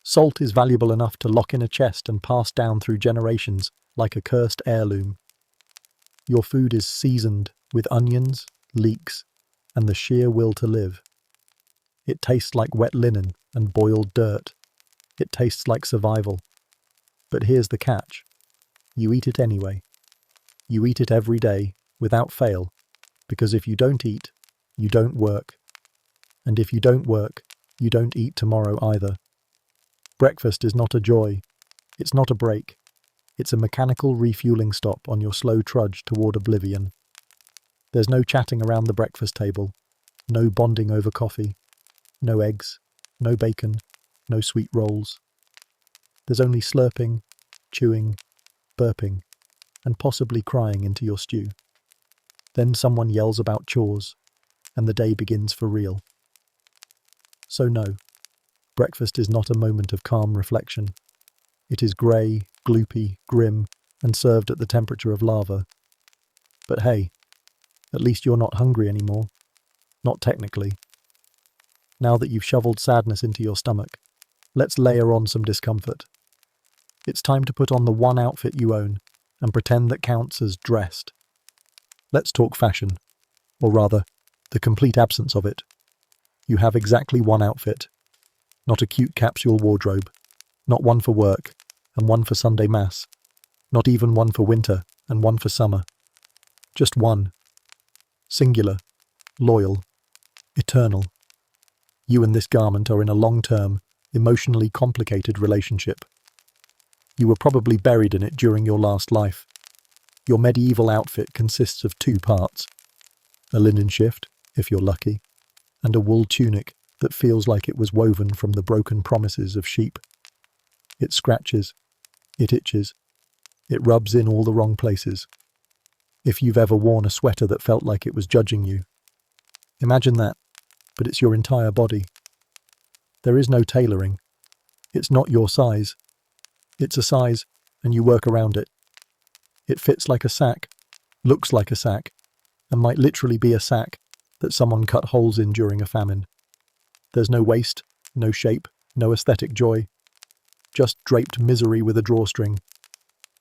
Salt is valuable enough to lock in a chest and pass down through generations like a cursed heirloom. Your food is seasoned with onions, leeks, and the sheer will to live. It tastes like wet linen and boiled dirt. It tastes like survival. But here's the catch. You eat it anyway. You eat it every day, without fail, because if you don't eat, you don't work. And if you don't work, you don't eat tomorrow either. Breakfast is not a joy. It's not a break. It's a mechanical refueling stop on your slow trudge toward oblivion. There's no chatting around the breakfast table, no bonding over coffee, no eggs, no bacon, no sweet rolls. There's only slurping, chewing, burping, and possibly crying into your stew. Then someone yells about chores, and the day begins for real. So no, breakfast is not a moment of calm reflection. It is grey, gloopy, grim, and served at the temperature of lava. But hey, at least you're not hungry anymore. Not technically. Now that you've shoveled sadness into your stomach, let's layer on some discomfort. It's time to put on the one outfit you own and pretend that counts as dressed. Let's talk fashion, or rather, the complete absence of it. You have exactly one outfit. Not a cute capsule wardrobe. Not one for work, and one for Sunday Mass. Not even one for winter, and one for summer. Just one. Singular. Loyal. Eternal. You and this garment are in a long-term, emotionally complicated relationship. You were probably buried in it during your last life. Your medieval outfit consists of two parts. A linen shift, if you're lucky, and a wool tunic that feels like it was woven from the broken promises of sheep. It scratches, it itches, it rubs in all the wrong places. If you've ever worn a sweater that felt like it was judging you, imagine that, but it's your entire body. There is no tailoring. It's not your size. It's a size, and you work around it. It fits like a sack, looks like a sack, and might literally be a sack that someone cut holes in during a famine. There's no waist, no shape, no aesthetic joy. Just draped misery with a drawstring.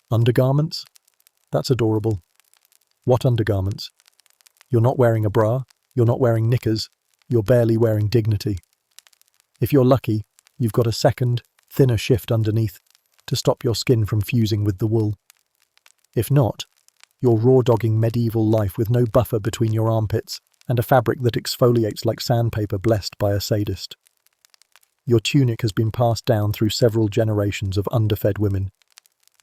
Undergarments? That's adorable. What undergarments? You're not wearing a bra, you're not wearing knickers, you're barely wearing dignity. If you're lucky, you've got a second, thinner shift underneath to stop your skin from fusing with the wool. If not, you're raw-dogging medieval life with no buffer between your armpits and a fabric that exfoliates like sandpaper blessed by a sadist. Your tunic has been passed down through several generations of underfed women.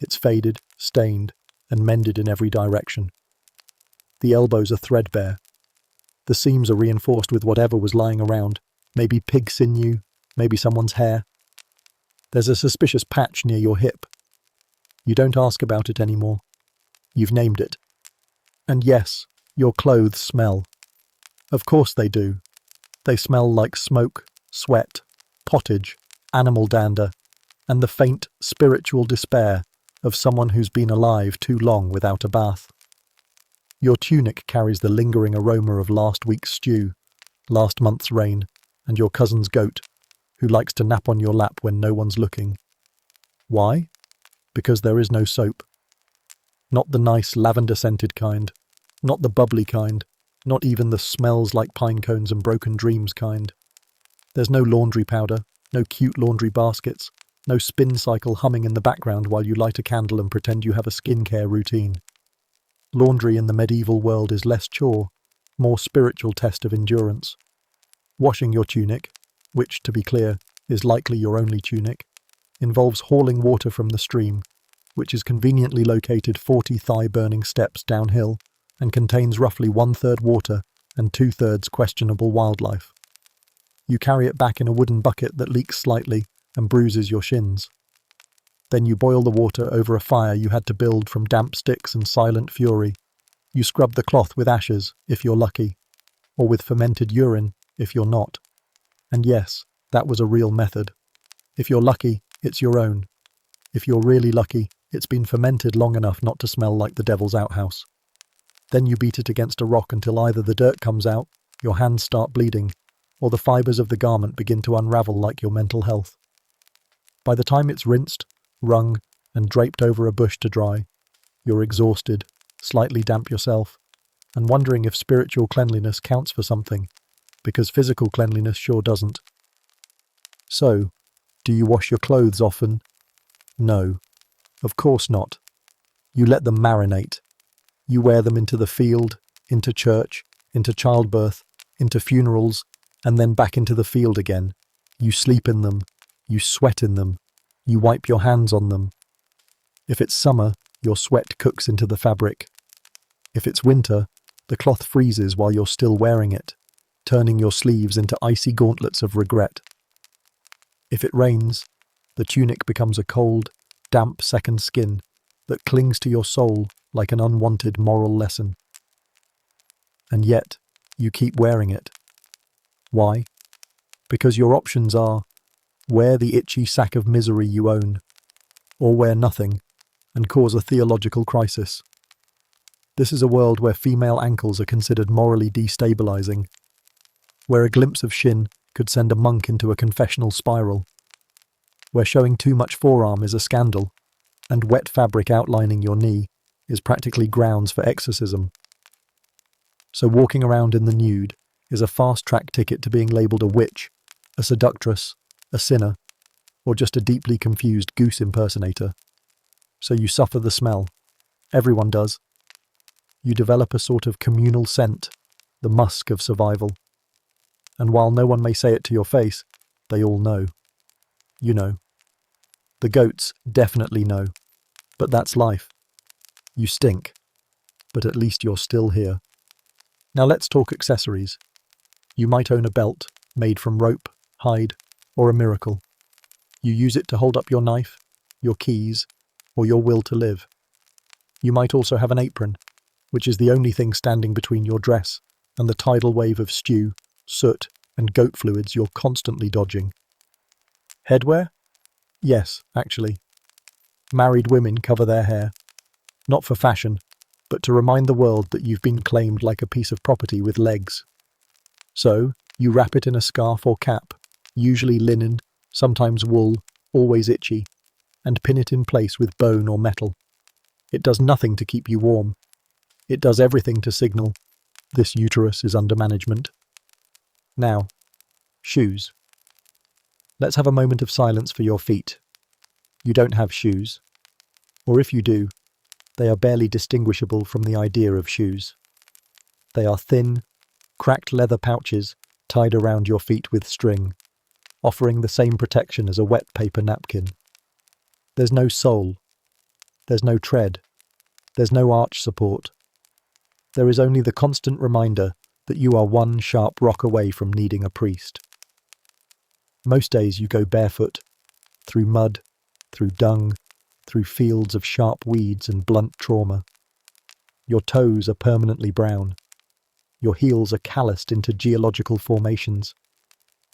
It's faded, stained, and mended in every direction. The elbows are threadbare. The seams are reinforced with whatever was lying around, maybe pig sinew, maybe someone's hair. There's a suspicious patch near your hip. You don't ask about it anymore. You've named it. And yes, your clothes smell. Of course they do. They smell like smoke, sweat, pottage, animal dander, and the faint, spiritual despair of someone who's been alive too long without a bath. Your tunic carries the lingering aroma of last week's stew, last month's rain, and your cousin's goat, who likes to nap on your lap when no one's looking. Why? Because there is no soap. Not the nice lavender-scented kind, not the bubbly kind, not even the smells like pine cones and broken dreams kind. There's no laundry powder, no cute laundry baskets, no spin cycle humming in the background while you light a candle and pretend you have a skincare routine. Laundry in the medieval world is less chore, more spiritual test of endurance. Washing your tunic, which, to be clear, is likely your only tunic, involves hauling water from the stream, which is conveniently located 40 thigh-burning steps downhill and contains roughly 1/3 water and 2/3 questionable wildlife. You carry it back in a wooden bucket that leaks slightly and bruises your shins. Then you boil the water over a fire you had to build from damp sticks and silent fury. You scrub the cloth with ashes, if you're lucky, or with fermented urine, if you're not. And yes, that was a real method. If you're lucky, it's your own. If you're really lucky, it's been fermented long enough not to smell like the devil's outhouse. Then you beat it against a rock until either the dirt comes out, your hands start bleeding, or the fibres of the garment begin to unravel like your mental health. By the time it's rinsed, wrung, and draped over a bush to dry, you're exhausted, slightly damp yourself, and wondering if spiritual cleanliness counts for something, because physical cleanliness sure doesn't. So, do you wash your clothes often? No, of course not. You let them marinate. You wear them into the field, into church, into childbirth, into funerals, and then back into the field again. You sleep in them. You sweat in them. You wipe your hands on them. If it's summer, your sweat cooks into the fabric. If it's winter, the cloth freezes while you're still wearing it, turning your sleeves into icy gauntlets of regret. If it rains, the tunic becomes a cold, damp second skin that clings to your soul like an unwanted moral lesson. And yet, you keep wearing it. Why? Because your options are wear the itchy sack of misery you own, or wear nothing and cause a theological crisis. This is a world where female ankles are considered morally destabilizing, where a glimpse of shin could send a monk into a confessional spiral, where showing too much forearm is a scandal, and wet fabric outlining your knee is practically grounds for exorcism. So walking around in the nude is a fast-track ticket to being labelled a witch, a seductress, a sinner, or just a deeply confused goose impersonator. So you suffer the smell. Everyone does. You develop a sort of communal scent, the musk of survival. And while no one may say it to your face, they all know. You know. The goats definitely know. But that's life. You stink. But at least you're still here. Now let's talk accessories. You might own a belt made from rope, hide, or a miracle. You use it to hold up your knife, your keys, or your will to live. You might also have an apron, which is the only thing standing between your dress and the tidal wave of stew, soot, and goat fluids you're constantly dodging. Headwear? Yes, actually. Married women cover their hair. Not for fashion, but to remind the world that you've been claimed like a piece of property with legs. So, you wrap it in a scarf or cap, usually linen, sometimes wool, always itchy, and pin it in place with bone or metal. It does nothing to keep you warm. It does everything to signal, this uterus is under management. Now, shoes. Let's have a moment of silence for your feet. You don't have shoes. Or if you do, they are barely distinguishable from the idea of shoes. They are thin, cracked leather pouches tied around your feet with string, offering the same protection as a wet paper napkin. There's no sole. There's no tread. There's no arch support. There is only the constant reminder that you are one sharp rock away from needing a priest. Most days you go barefoot, through mud, through dung, through fields of sharp weeds and blunt trauma. Your toes are permanently brown. Your heels are calloused into geological formations.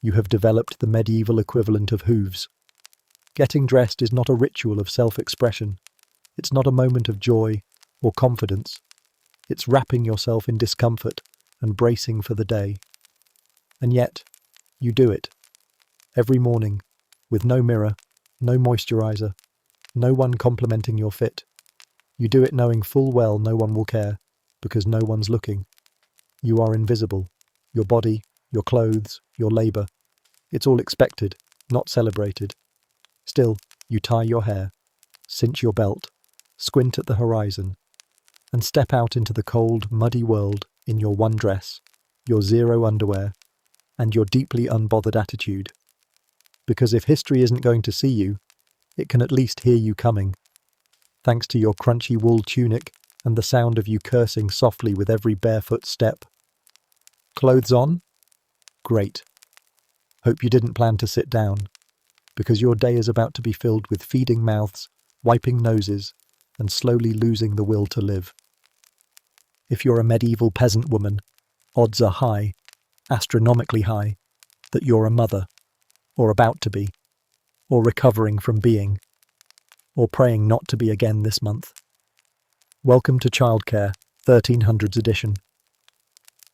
You have developed the medieval equivalent of hooves. Getting dressed is not a ritual of self-expression. It's not a moment of joy or confidence. It's wrapping yourself in discomfort and bracing for the day. And yet, you do it. Every morning, with no mirror, no moisturizer, no one complimenting your fit. You do it knowing full well no one will care, because no one's looking. You are invisible. Your body, your clothes, your labour. It's all expected, not celebrated. Still, you tie your hair, cinch your belt, squint at the horizon, and step out into the cold, muddy world in your one dress, your zero underwear, and your deeply unbothered attitude. Because if history isn't going to see you, it can at least hear you coming, thanks to your crunchy wool tunic and the sound of you cursing softly with every barefoot step. Clothes on? Great. Hope you didn't plan to sit down, because your day is about to be filled with feeding mouths, wiping noses, and slowly losing the will to live. If you're a medieval peasant woman, odds are high, astronomically high, that you're a mother, or about to be, or recovering from being, or praying not to be again this month. Welcome to Childcare, 1300s edition.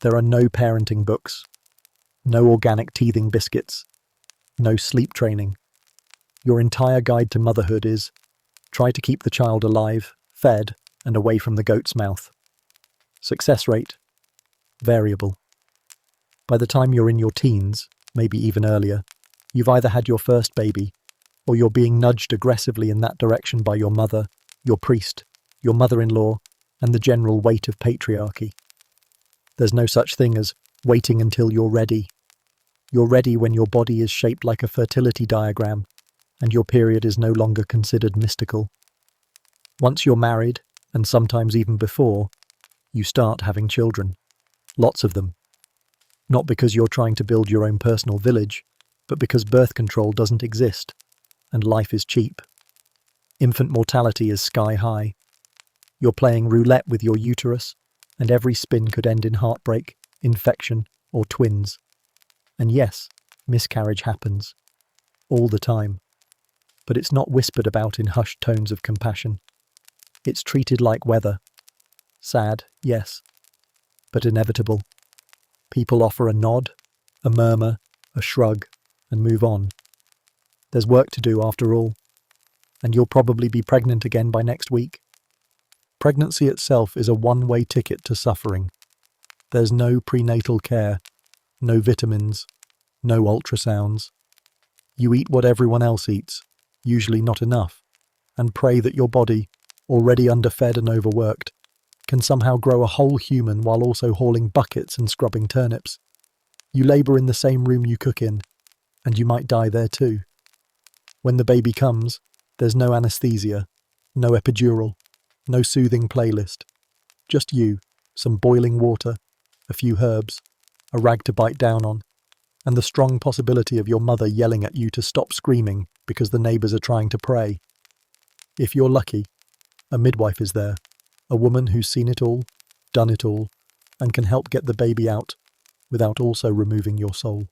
There are no parenting books, no organic teething biscuits, no sleep training. Your entire guide to motherhood is try to keep the child alive, fed, and away from the goat's mouth. Success rate, variable. By the time you're in your teens, maybe even earlier, you've either had your first baby, or you're being nudged aggressively in that direction by your mother, your priest, your mother-in-law, and the general weight of patriarchy. There's no such thing as waiting until you're ready. You're ready when your body is shaped like a fertility diagram, and your period is no longer considered mystical. Once you're married, and sometimes even before, you start having children. Lots of them. Not because you're trying to build your own personal village, but because birth control doesn't exist, and life is cheap. Infant mortality is sky high. You're playing roulette with your uterus, and every spin could end in heartbreak, infection, or twins. And yes, miscarriage happens. All the time. But it's not whispered about in hushed tones of compassion. It's treated like weather. Sad, yes, but inevitable. People offer a nod, a murmur, a shrug, and move on. There's work to do after all, and you'll probably be pregnant again by next week. Pregnancy itself is a one-way ticket to suffering. There's no prenatal care, no vitamins, no ultrasounds. You eat what everyone else eats, usually not enough, and pray that your body, already underfed and overworked, can somehow grow a whole human while also hauling buckets and scrubbing turnips. You labour in the same room you cook in, and you might die there too. When the baby comes, there's no anaesthesia, no epidural, no soothing playlist. Just you, some boiling water, a few herbs, a rag to bite down on, and the strong possibility of your mother yelling at you to stop screaming because the neighbours are trying to pray. If you're lucky, a midwife is there, a woman who's seen it all, done it all, and can help get the baby out without also removing your soul.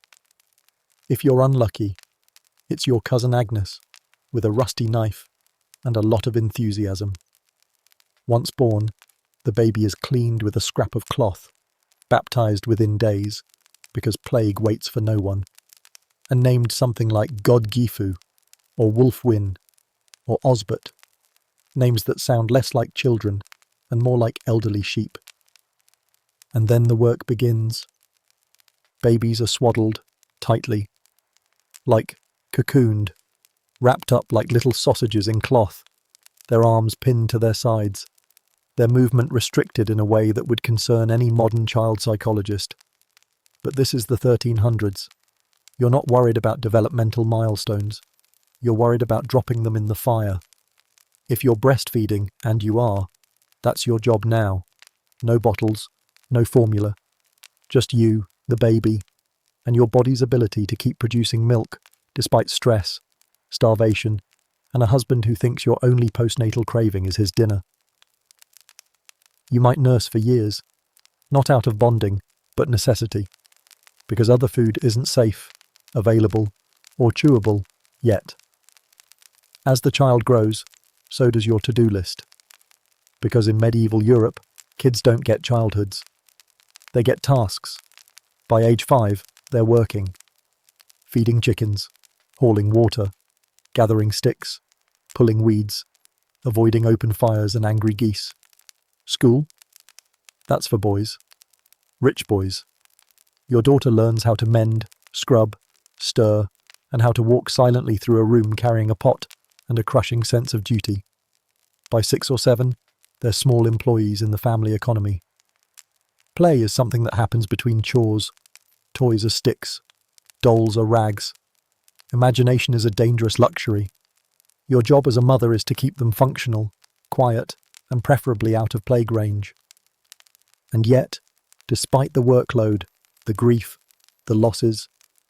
If you're unlucky, it's your cousin Agnes, with a rusty knife and a lot of enthusiasm. Once born, the baby is cleaned with a scrap of cloth, baptised within days, because plague waits for no one, and named something like God Gifu, or Wolf Win, or Osbert, names that sound less like children and more like elderly sheep. And then the work begins. Babies are swaddled, tightly, like cocooned, wrapped up like little sausages in cloth, their arms pinned to their sides, their movement restricted in a way that would concern any modern child psychologist. But this is the 1300s. You're not worried about developmental milestones. You're worried about dropping them in the fire. If you're breastfeeding, and you are, that's your job now. No bottles, no formula. Just you, the baby, and your body's ability to keep producing milk despite stress, starvation, and a husband who thinks your only postnatal craving is his dinner. You might nurse for years, not out of bonding, but necessity, because other food isn't safe, available, or chewable yet. As the child grows, so does your to-do list. Because in medieval Europe, kids don't get childhoods. They get tasks. By age 5, they're working. Feeding chickens, hauling water, gathering sticks, pulling weeds, avoiding open fires and angry geese. School? That's for boys. Rich boys. Your daughter learns how to mend, scrub, stir, and how to walk silently through a room carrying a pot and a crushing sense of duty. By 6 or 7, they're small employees in the family economy. Play is something that happens between chores. Toys are sticks. Dolls are rags. Imagination is a dangerous luxury. Your job as a mother is to keep them functional, quiet, and preferably out of plague range. And yet, despite the workload, the grief, the losses,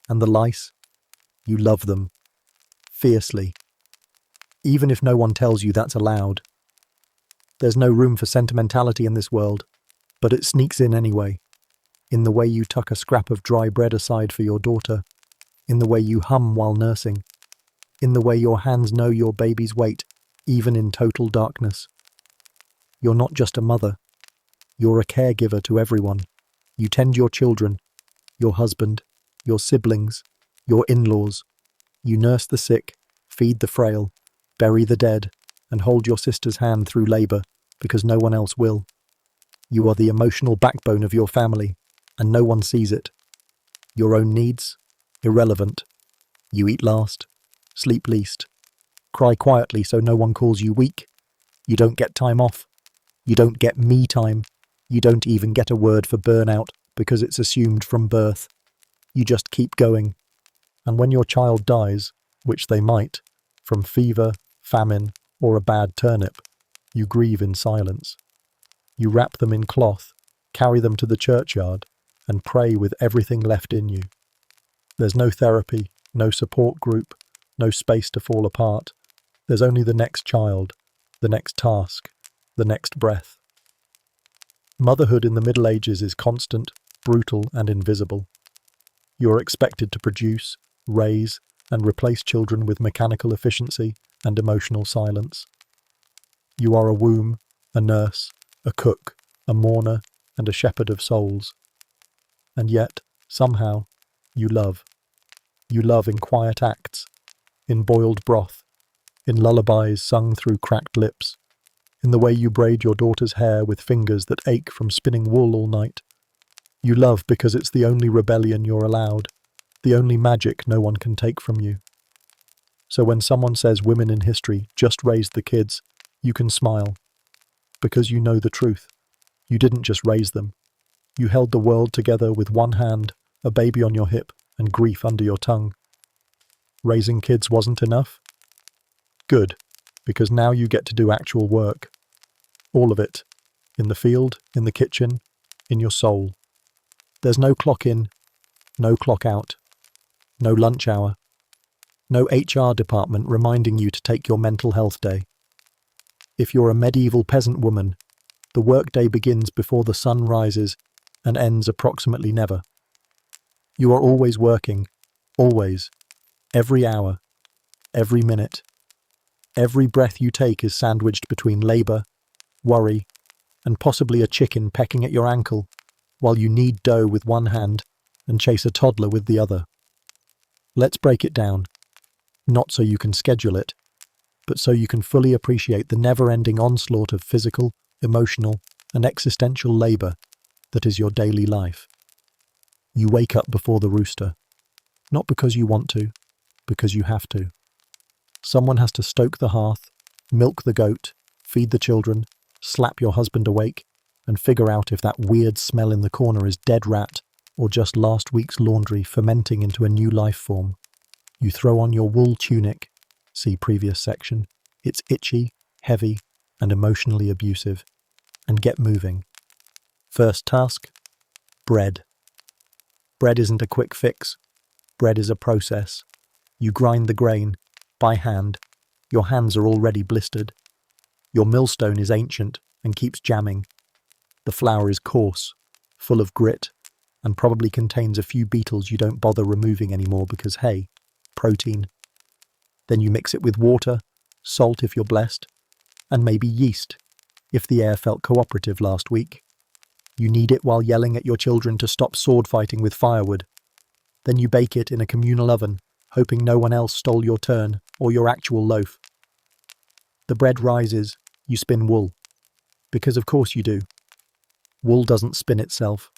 And the lice? You love them. Fiercely. Even if no one tells you that's allowed. There's no room for sentimentality in this world, but it sneaks in anyway. In the way you tuck a scrap of dry bread aside for your daughter. In the way you hum while nursing. In the way your hands know your baby's weight, even in total darkness. You're not just a mother. You're a caregiver to everyone. You tend your children, your husband, your siblings, your in-laws. You nurse the sick, feed the frail, bury the dead, and hold your sister's hand through labour because no one else will. You are the emotional backbone of your family, and no one sees it. Your own needs? Irrelevant. You eat last, sleep least, cry quietly so no one calls you weak. You don't get time off. You don't get me time. You don't even get a word for burnout because it's assumed from birth. You just keep going. And when your child dies, which they might, from fever, famine, or a bad turnip, you grieve in silence. You wrap them in cloth, carry them to the churchyard, and pray with everything left in you. There's no therapy, no support group, no space to fall apart. There's only the next child, the next task, the next breath. Motherhood in the Middle Ages is constant, brutal, and invisible. You are expected to produce, raise, and replace children with mechanical efficiency and emotional silence. You are a womb, a nurse, a cook, a mourner, and a shepherd of souls. And yet, somehow, you love. You love in quiet acts, in boiled broth, in lullabies sung through cracked lips, in the way you braid your daughter's hair with fingers that ache from spinning wool all night. You love because it's the only rebellion you're allowed, the only magic no one can take from you. So when someone says women in history just raised the kids, you can smile. Because you know the truth. You didn't just raise them. You held the world together with one hand, a baby on your hip, and grief under your tongue. Raising kids wasn't enough? Good, because now you get to do actual work. All of it. In the field, in the kitchen, in your soul. There's no clock in, no clock out, no lunch hour, no HR department reminding you to take your mental health day. If you're a medieval peasant woman, the workday begins before the sun rises and ends approximately never. You are always working, always, every hour, every minute. Every breath you take is sandwiched between labour, worry, and possibly a chicken pecking at your ankle, while you knead dough with one hand and chase a toddler with the other. Let's break it down, not so you can schedule it, but so you can fully appreciate the never-ending onslaught of physical, emotional, and existential labour that is your daily life. You wake up before the rooster, not because you want to, because you have to. Someone has to stoke the hearth, milk the goat, feed the children, slap your husband awake, and figure out if that weird smell in the corner is dead rat or just last week's laundry fermenting into a new life form. You throw on your wool tunic, see previous section. It's itchy, heavy, and emotionally abusive. And get moving. First task, bread. Bread isn't a quick fix. Bread is a process. You grind the grain, by hand. Your hands are already blistered. Your millstone is ancient and keeps jamming. The flour is coarse, full of grit, and probably contains a few beetles you don't bother removing anymore because, hey, protein. Then you mix it with water, salt if you're blessed, and maybe yeast, if the air felt cooperative last week. You knead it while yelling at your children to stop sword fighting with firewood. Then you bake it in a communal oven, hoping no one else stole your turn or your actual loaf. The bread rises, you spin wool. Because of course you do. Wool doesn't spin itself,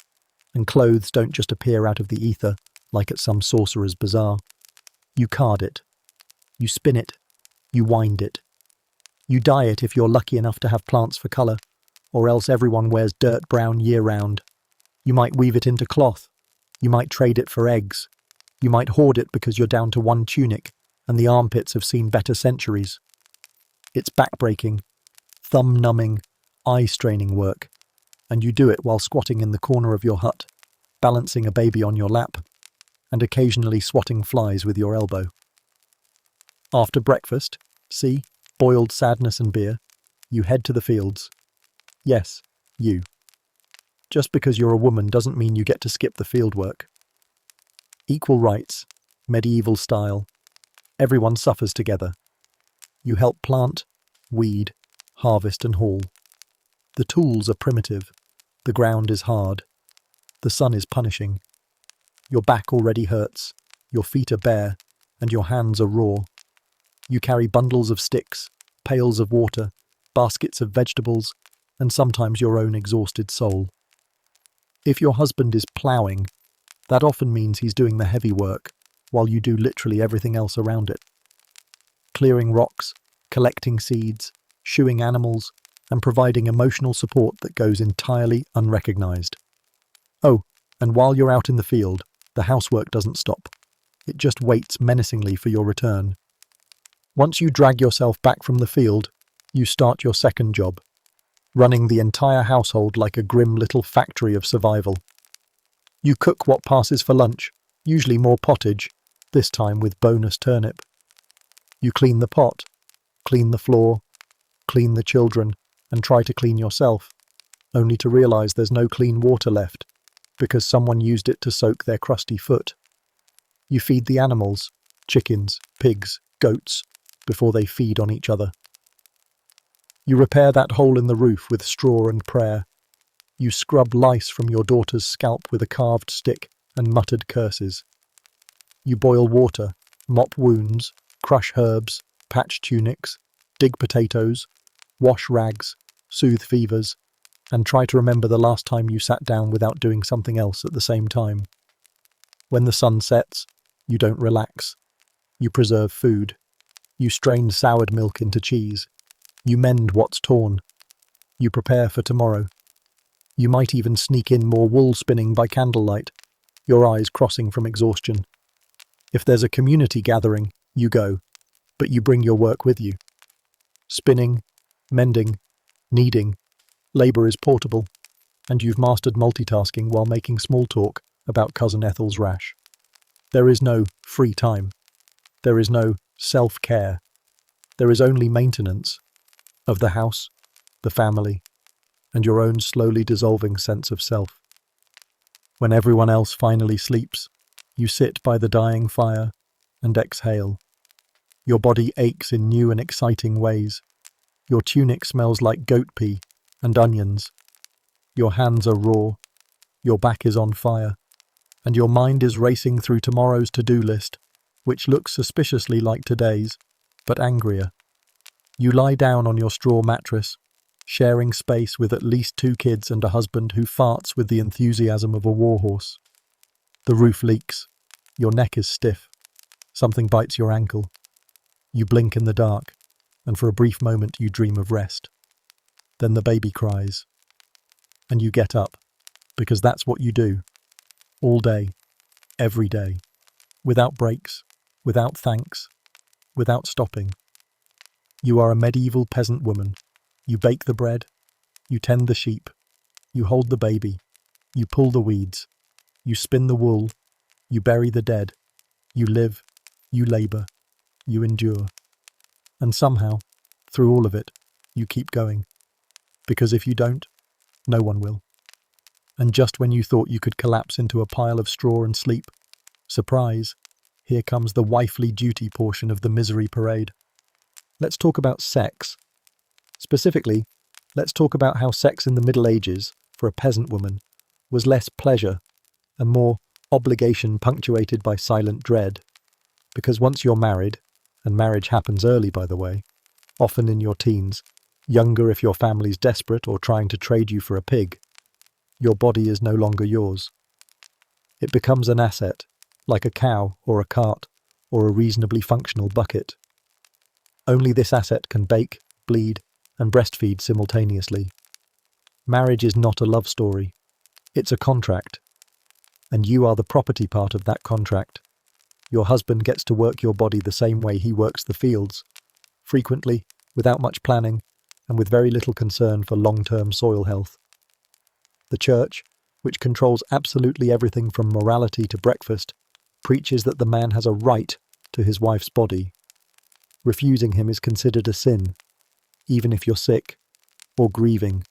and clothes don't just appear out of the ether like at some sorcerer's bazaar. You card it. You spin it. You wind it. You dye it if you're lucky enough to have plants for colour, or else everyone wears dirt brown year-round. You might weave it into cloth. You might trade it for eggs. You might hoard it because you're down to one tunic, and the armpits have seen better centuries. It's back-breaking, thumb-numbing, eye-straining work, and you do it while squatting in the corner of your hut, balancing a baby on your lap. and occasionally swatting flies with your elbow. After breakfast, see, boiled sadness and beer, you head to the fields. Yes, you. Just because you're a woman doesn't mean you get to skip the field work. Equal rights, medieval style. Everyone suffers together. You help plant, weed, harvest and haul. The tools are primitive. The ground is hard. The sun is punishing. Your back already hurts. Your feet are bare, and your hands are raw. You carry bundles of sticks, pails of water, baskets of vegetables, and sometimes your own exhausted soul. If your husband is ploughing, that often means he's doing the heavy work, while you do literally everything else around it. Clearing rocks, collecting seeds, shoeing animals, and providing emotional support that goes entirely unrecognized. Oh, and while you're out in the field, the housework doesn't stop. It just waits menacingly for your return. Once you drag yourself back from the field, you start your second job, running the entire household like a grim little factory of survival. You cook what passes for lunch, usually more pottage, this time with bonus turnip. You clean the pot, clean the floor, clean the children, and try to clean yourself, only to realize there's no clean water left, because someone used it to soak their crusty foot. You feed the animals, chickens, pigs, goats, before they feed on each other. You repair that hole in the roof with straw and prayer. You scrub lice from your daughter's scalp with a carved stick and muttered curses. You boil water, mop wounds, crush herbs, patch tunics, dig potatoes, wash rags, soothe fevers, and try to remember the last time you sat down without doing something else at the same time. When the sun sets, you don't relax. You preserve food. You strain soured milk into cheese. You mend what's torn. You prepare for tomorrow. You might even sneak in more wool spinning by candlelight, your eyes crossing from exhaustion. If there's a community gathering, you go, but you bring your work with you. Spinning, mending, kneading, labour is portable, and you've mastered multitasking while making small talk about Cousin Ethel's rash. There is no free time. There is no self-care. There is only maintenance of the house, the family, and your own slowly dissolving sense of self. When everyone else finally sleeps, you sit by the dying fire and exhale. Your body aches in new and exciting ways. Your tunic smells like goat pea and onions. Your hands are raw. Your back is on fire. And your mind is racing through tomorrow's to-do list, which looks suspiciously like today's, but angrier. You lie down on your straw mattress, sharing space with at least 2 kids and a husband who farts with the enthusiasm of a warhorse. The roof leaks. Your neck is stiff. Something bites your ankle. You blink in the dark, and for a brief moment you dream of rest. Then the baby cries. And you get up, because that's what you do. All day, every day, without breaks, without thanks, without stopping. You are a medieval peasant woman. You bake the bread, you tend the sheep, you hold the baby, you pull the weeds, you spin the wool, you bury the dead, you live, you labour, you endure. And somehow, through all of it, you keep going. Because if you don't, no one will. And just when you thought you could collapse into a pile of straw and sleep, surprise, here comes the wifely duty portion of the misery parade. Let's talk about sex. Specifically, let's talk about how sex in the Middle Ages, for a peasant woman, was less pleasure and more obligation punctuated by silent dread. Because once you're married, and marriage happens early by the way, often in your teens, younger if your family's desperate or trying to trade you for a pig, your body is no longer yours. It becomes an asset, like a cow or a cart or a reasonably functional bucket. Only this asset can bake, bleed, and breastfeed simultaneously. Marriage is not a love story. It's a contract. And you are the property part of that contract. Your husband gets to work your body the same way he works the fields, frequently, without much planning, and with very little concern for long-term soil health. The church, which controls absolutely everything from morality to breakfast, preaches that the man has a right to his wife's body. Refusing him is considered a sin, even if you're sick, or grieving,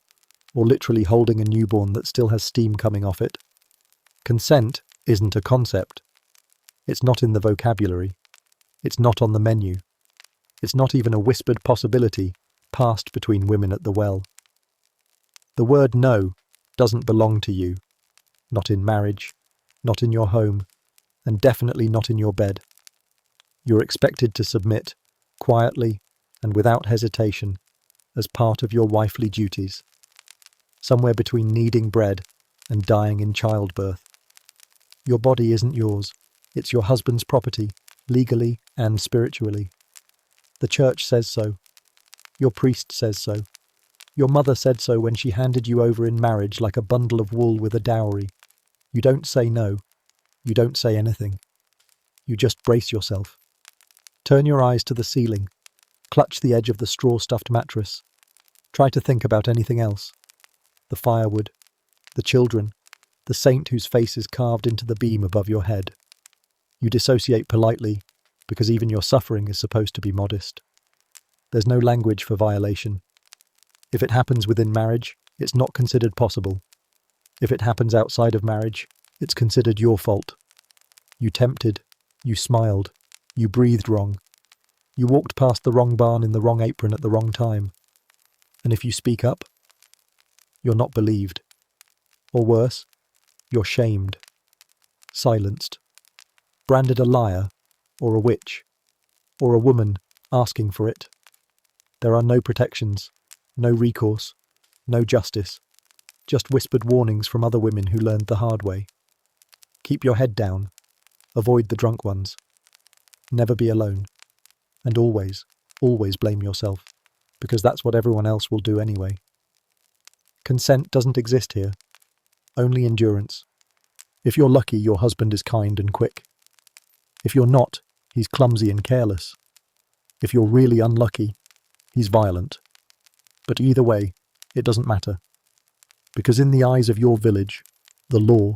or literally holding a newborn that still has steam coming off it. Consent isn't a concept. It's not in the vocabulary. It's not on the menu. It's not even a whispered possibility passed between women at the well. The word no doesn't belong to you. Not in marriage, not in your home, and definitely not in your bed. You're expected to submit, quietly and without hesitation, as part of your wifely duties, somewhere between kneading bread and dying in childbirth. Your body isn't yours, it's your husband's property, legally and spiritually. The church says so. Your priest says so. Your mother said so when she handed you over in marriage like a bundle of wool with a dowry. You don't say no. You don't say anything. You just brace yourself. Turn your eyes to the ceiling. Clutch the edge of the straw-stuffed mattress. Try to think about anything else. The firewood, the children, the saint whose face is carved into the beam above your head. You dissociate politely, because even your suffering is supposed to be modest. There's no language for violation. If it happens within marriage, it's not considered possible. If it happens outside of marriage, it's considered your fault. You tempted, you smiled, you breathed wrong. You walked past the wrong barn in the wrong apron at the wrong time. And if you speak up, you're not believed. Or worse, you're shamed, silenced, branded a liar, or a witch, or a woman asking for it. There are no protections, no recourse, no justice, just whispered warnings from other women who learned the hard way. Keep your head down, avoid the drunk ones, never be alone, and always, always blame yourself, because that's what everyone else will do anyway. Consent doesn't exist here, only endurance. If you're lucky, your husband is kind and quick. If you're not, he's clumsy and careless. If you're really unlucky, he's violent. But either way, it doesn't matter. Because in the eyes of your village, the law,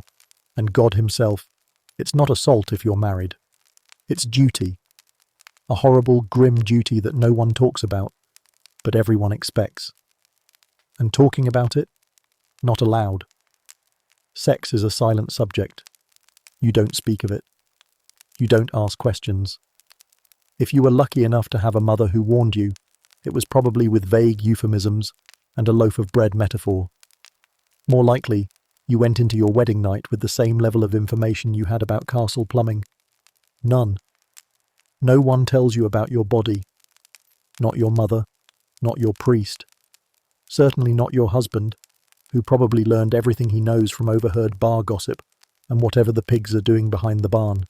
and God himself, it's not assault if you're married. It's duty. A horrible, grim duty that no one talks about, but everyone expects. And talking about it, not allowed. Sex is a silent subject. You don't speak of it. You don't ask questions. If you were lucky enough to have a mother who warned you, it was probably with vague euphemisms and a loaf of bread metaphor. More likely, you went into your wedding night with the same level of information you had about castle plumbing. None. No one tells you about your body. Not your mother, not your priest. Certainly not your husband, who probably learned everything he knows from overheard bar gossip and whatever the pigs are doing behind the barn.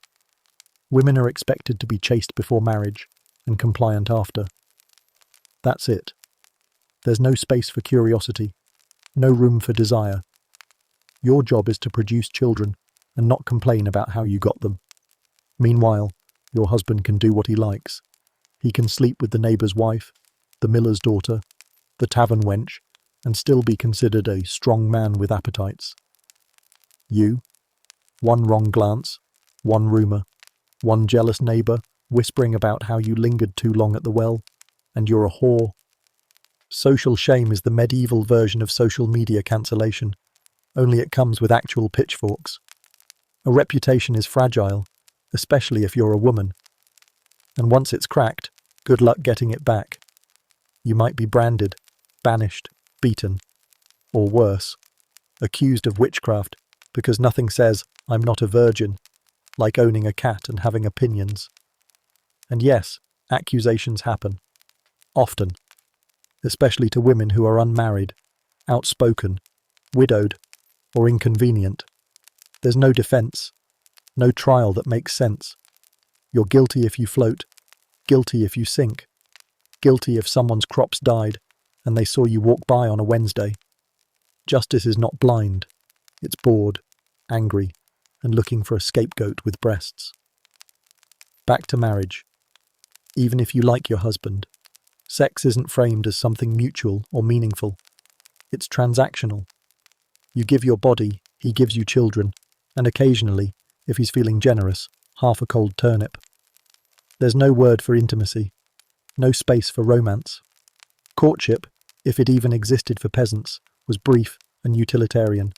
Women are expected to be chaste before marriage and compliant after. That's it. There's no space for curiosity, no room for desire. Your job is to produce children and not complain about how you got them. Meanwhile, your husband can do what he likes. He can sleep with the neighbour's wife, the miller's daughter, the tavern wench, and still be considered a strong man with appetites. You? One wrong glance, one rumour, one jealous neighbour whispering about how you lingered too long at the well, and you're a whore. Social shame is the medieval version of social media cancellation, only it comes with actual pitchforks. A reputation is fragile, especially if you're a woman. And once it's cracked, good luck getting it back. You might be branded, banished, beaten, or worse, accused of witchcraft because nothing says, "I'm not a virgin," like owning a cat and having opinions. And yes, accusations happen. Often. Especially to women who are unmarried, outspoken, widowed, or inconvenient. There's no defence, no trial that makes sense. You're guilty if you float, guilty if you sink, guilty if someone's crops died and they saw you walk by on a Wednesday. Justice is not blind. It's bored, angry, and looking for a scapegoat with breasts. Back to marriage. Even if you like your husband, sex isn't framed as something mutual or meaningful. It's transactional. You give your body, he gives you children, and occasionally, if he's feeling generous, half a cold turnip. There's no word for intimacy, no space for romance. Courtship, if it even existed for peasants, was brief and utilitarian.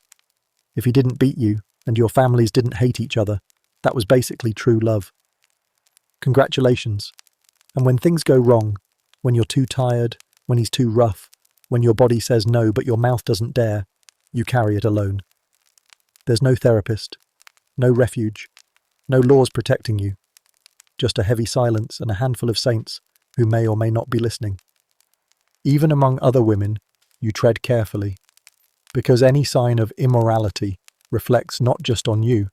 If he didn't beat you and your families didn't hate each other, that was basically true love. Congratulations. And when things go wrong, when you're too tired, when he's too rough, when your body says no but your mouth doesn't dare, you carry it alone. There's no therapist, no refuge, no laws protecting you, just a heavy silence and a handful of saints who may or may not be listening. Even among other women, you tread carefully, because any sign of immorality reflects not just on you,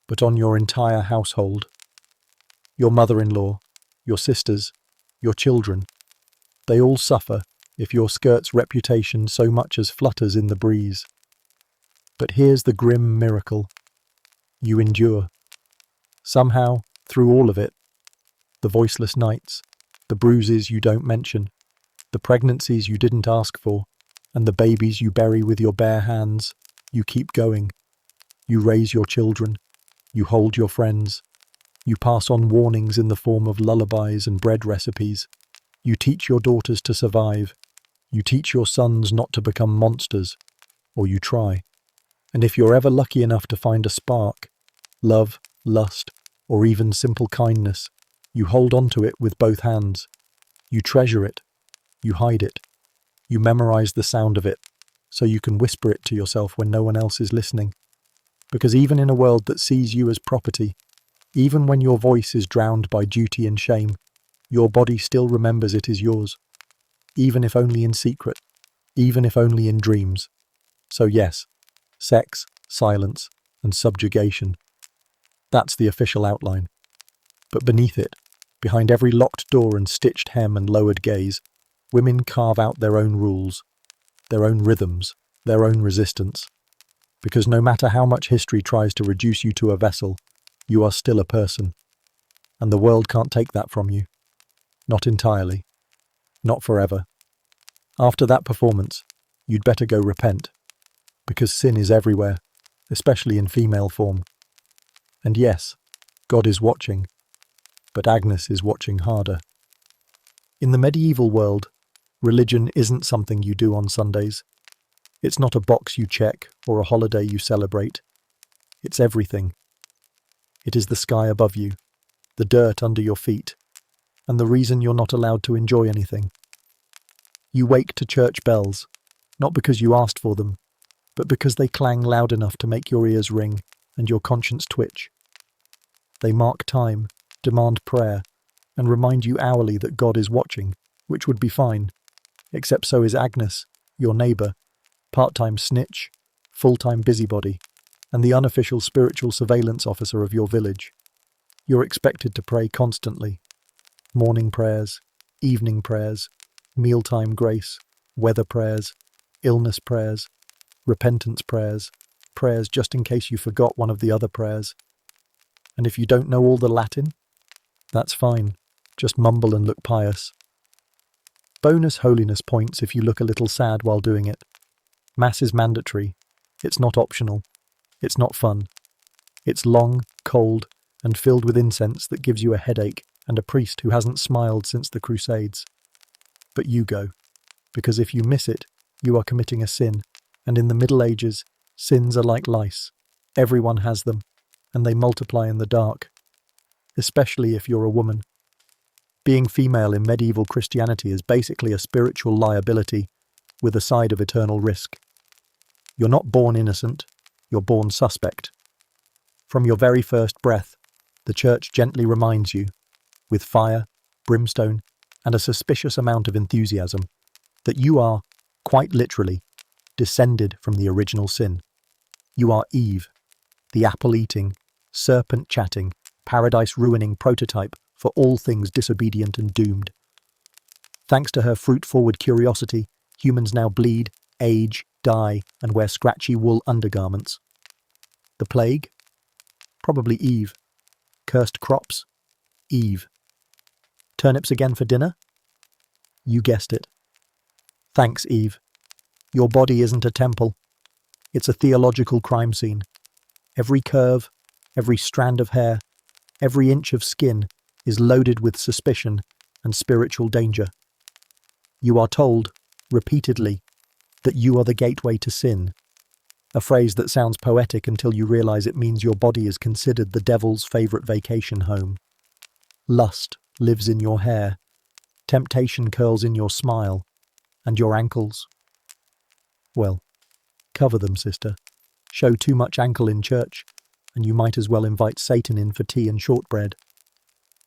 but on your entire household. Your mother-in-law, your sisters, your children, they all suffer if your skirt's reputation so much as flutters in the breeze. But here's the grim miracle. You endure. Somehow, through all of it, the voiceless nights, the bruises you don't mention, the pregnancies you didn't ask for, and the babies you bury with your bare hands, you keep going. You raise your children. You hold your friends. You pass on warnings in the form of lullabies and bread recipes. You teach your daughters to survive. You teach your sons not to become monsters, or you try. And if you're ever lucky enough to find a spark, love, lust, or even simple kindness, you hold on to it with both hands. You treasure it. You hide it. You memorize the sound of it, so you can whisper it to yourself when no one else is listening. Because even in a world that sees you as property, even when your voice is drowned by duty and shame, your body still remembers it is yours, even if only in secret, even if only in dreams. So yes, sex, silence, and subjugation. That's the official outline. But beneath it, behind every locked door and stitched hem and lowered gaze, women carve out their own rules, their own rhythms, their own resistance. Because no matter how much history tries to reduce you to a vessel, you are still a person. And the world can't take that from you. Not entirely. Not forever. After that performance, you'd better go repent. Because sin is everywhere, especially in female form. And yes, God is watching. But Agnes is watching harder. In the medieval world, religion isn't something you do on Sundays. It's not a box you check or a holiday you celebrate. It's everything. It is the sky above you, the dirt under your feet, and the reason you're not allowed to enjoy anything. You wake to church bells, not because you asked for them, but because they clang loud enough to make your ears ring and your conscience twitch. They mark time, demand prayer, and remind you hourly that God is watching, which would be fine, except so is Agnes, your neighbour, part-time snitch, full-time busybody, and the unofficial spiritual surveillance officer of your village. You're expected to pray constantly. Morning prayers, evening prayers, mealtime grace, weather prayers, illness prayers, repentance prayers, prayers just in case you forgot one of the other prayers. And if you don't know all the Latin, that's fine. Just mumble and look pious. Bonus holiness points if you look a little sad while doing it. Mass is mandatory. It's not optional. It's not fun. It's long, cold, and filled with incense that gives you a headache and a priest who hasn't smiled since the Crusades. But you go, because if you miss it, you are committing a sin, and in the Middle Ages, sins are like lice. Everyone has them, and they multiply in the dark, especially if you're a woman. Being female in medieval Christianity is basically a spiritual liability with a side of eternal risk. You're not born innocent, you're born suspect. From your very first breath, the church gently reminds you, with fire, brimstone, and a suspicious amount of enthusiasm, that you are, quite literally, descended from the original sin. You are Eve, the apple-eating, serpent-chatting, paradise-ruining prototype for all things disobedient and doomed. Thanks to her fruit-forward curiosity, humans now bleed, age, die, and wear scratchy wool undergarments. The plague? Probably Eve. Cursed crops? Eve. Turnips again for dinner? You guessed it. Thanks, Eve. Your body isn't a temple. It's a theological crime scene. Every curve, every strand of hair, Every inch of skin is loaded with suspicion and spiritual danger. You are told, repeatedly, that you are the gateway to sin, a phrase that sounds poetic until you realize it means your body is considered the devil's favorite vacation home. Lust lives in your hair, temptation curls in your smile, and your ankles? Well, cover them, sister. Show too much ankle in church, and you might as well invite Satan in for tea and shortbread.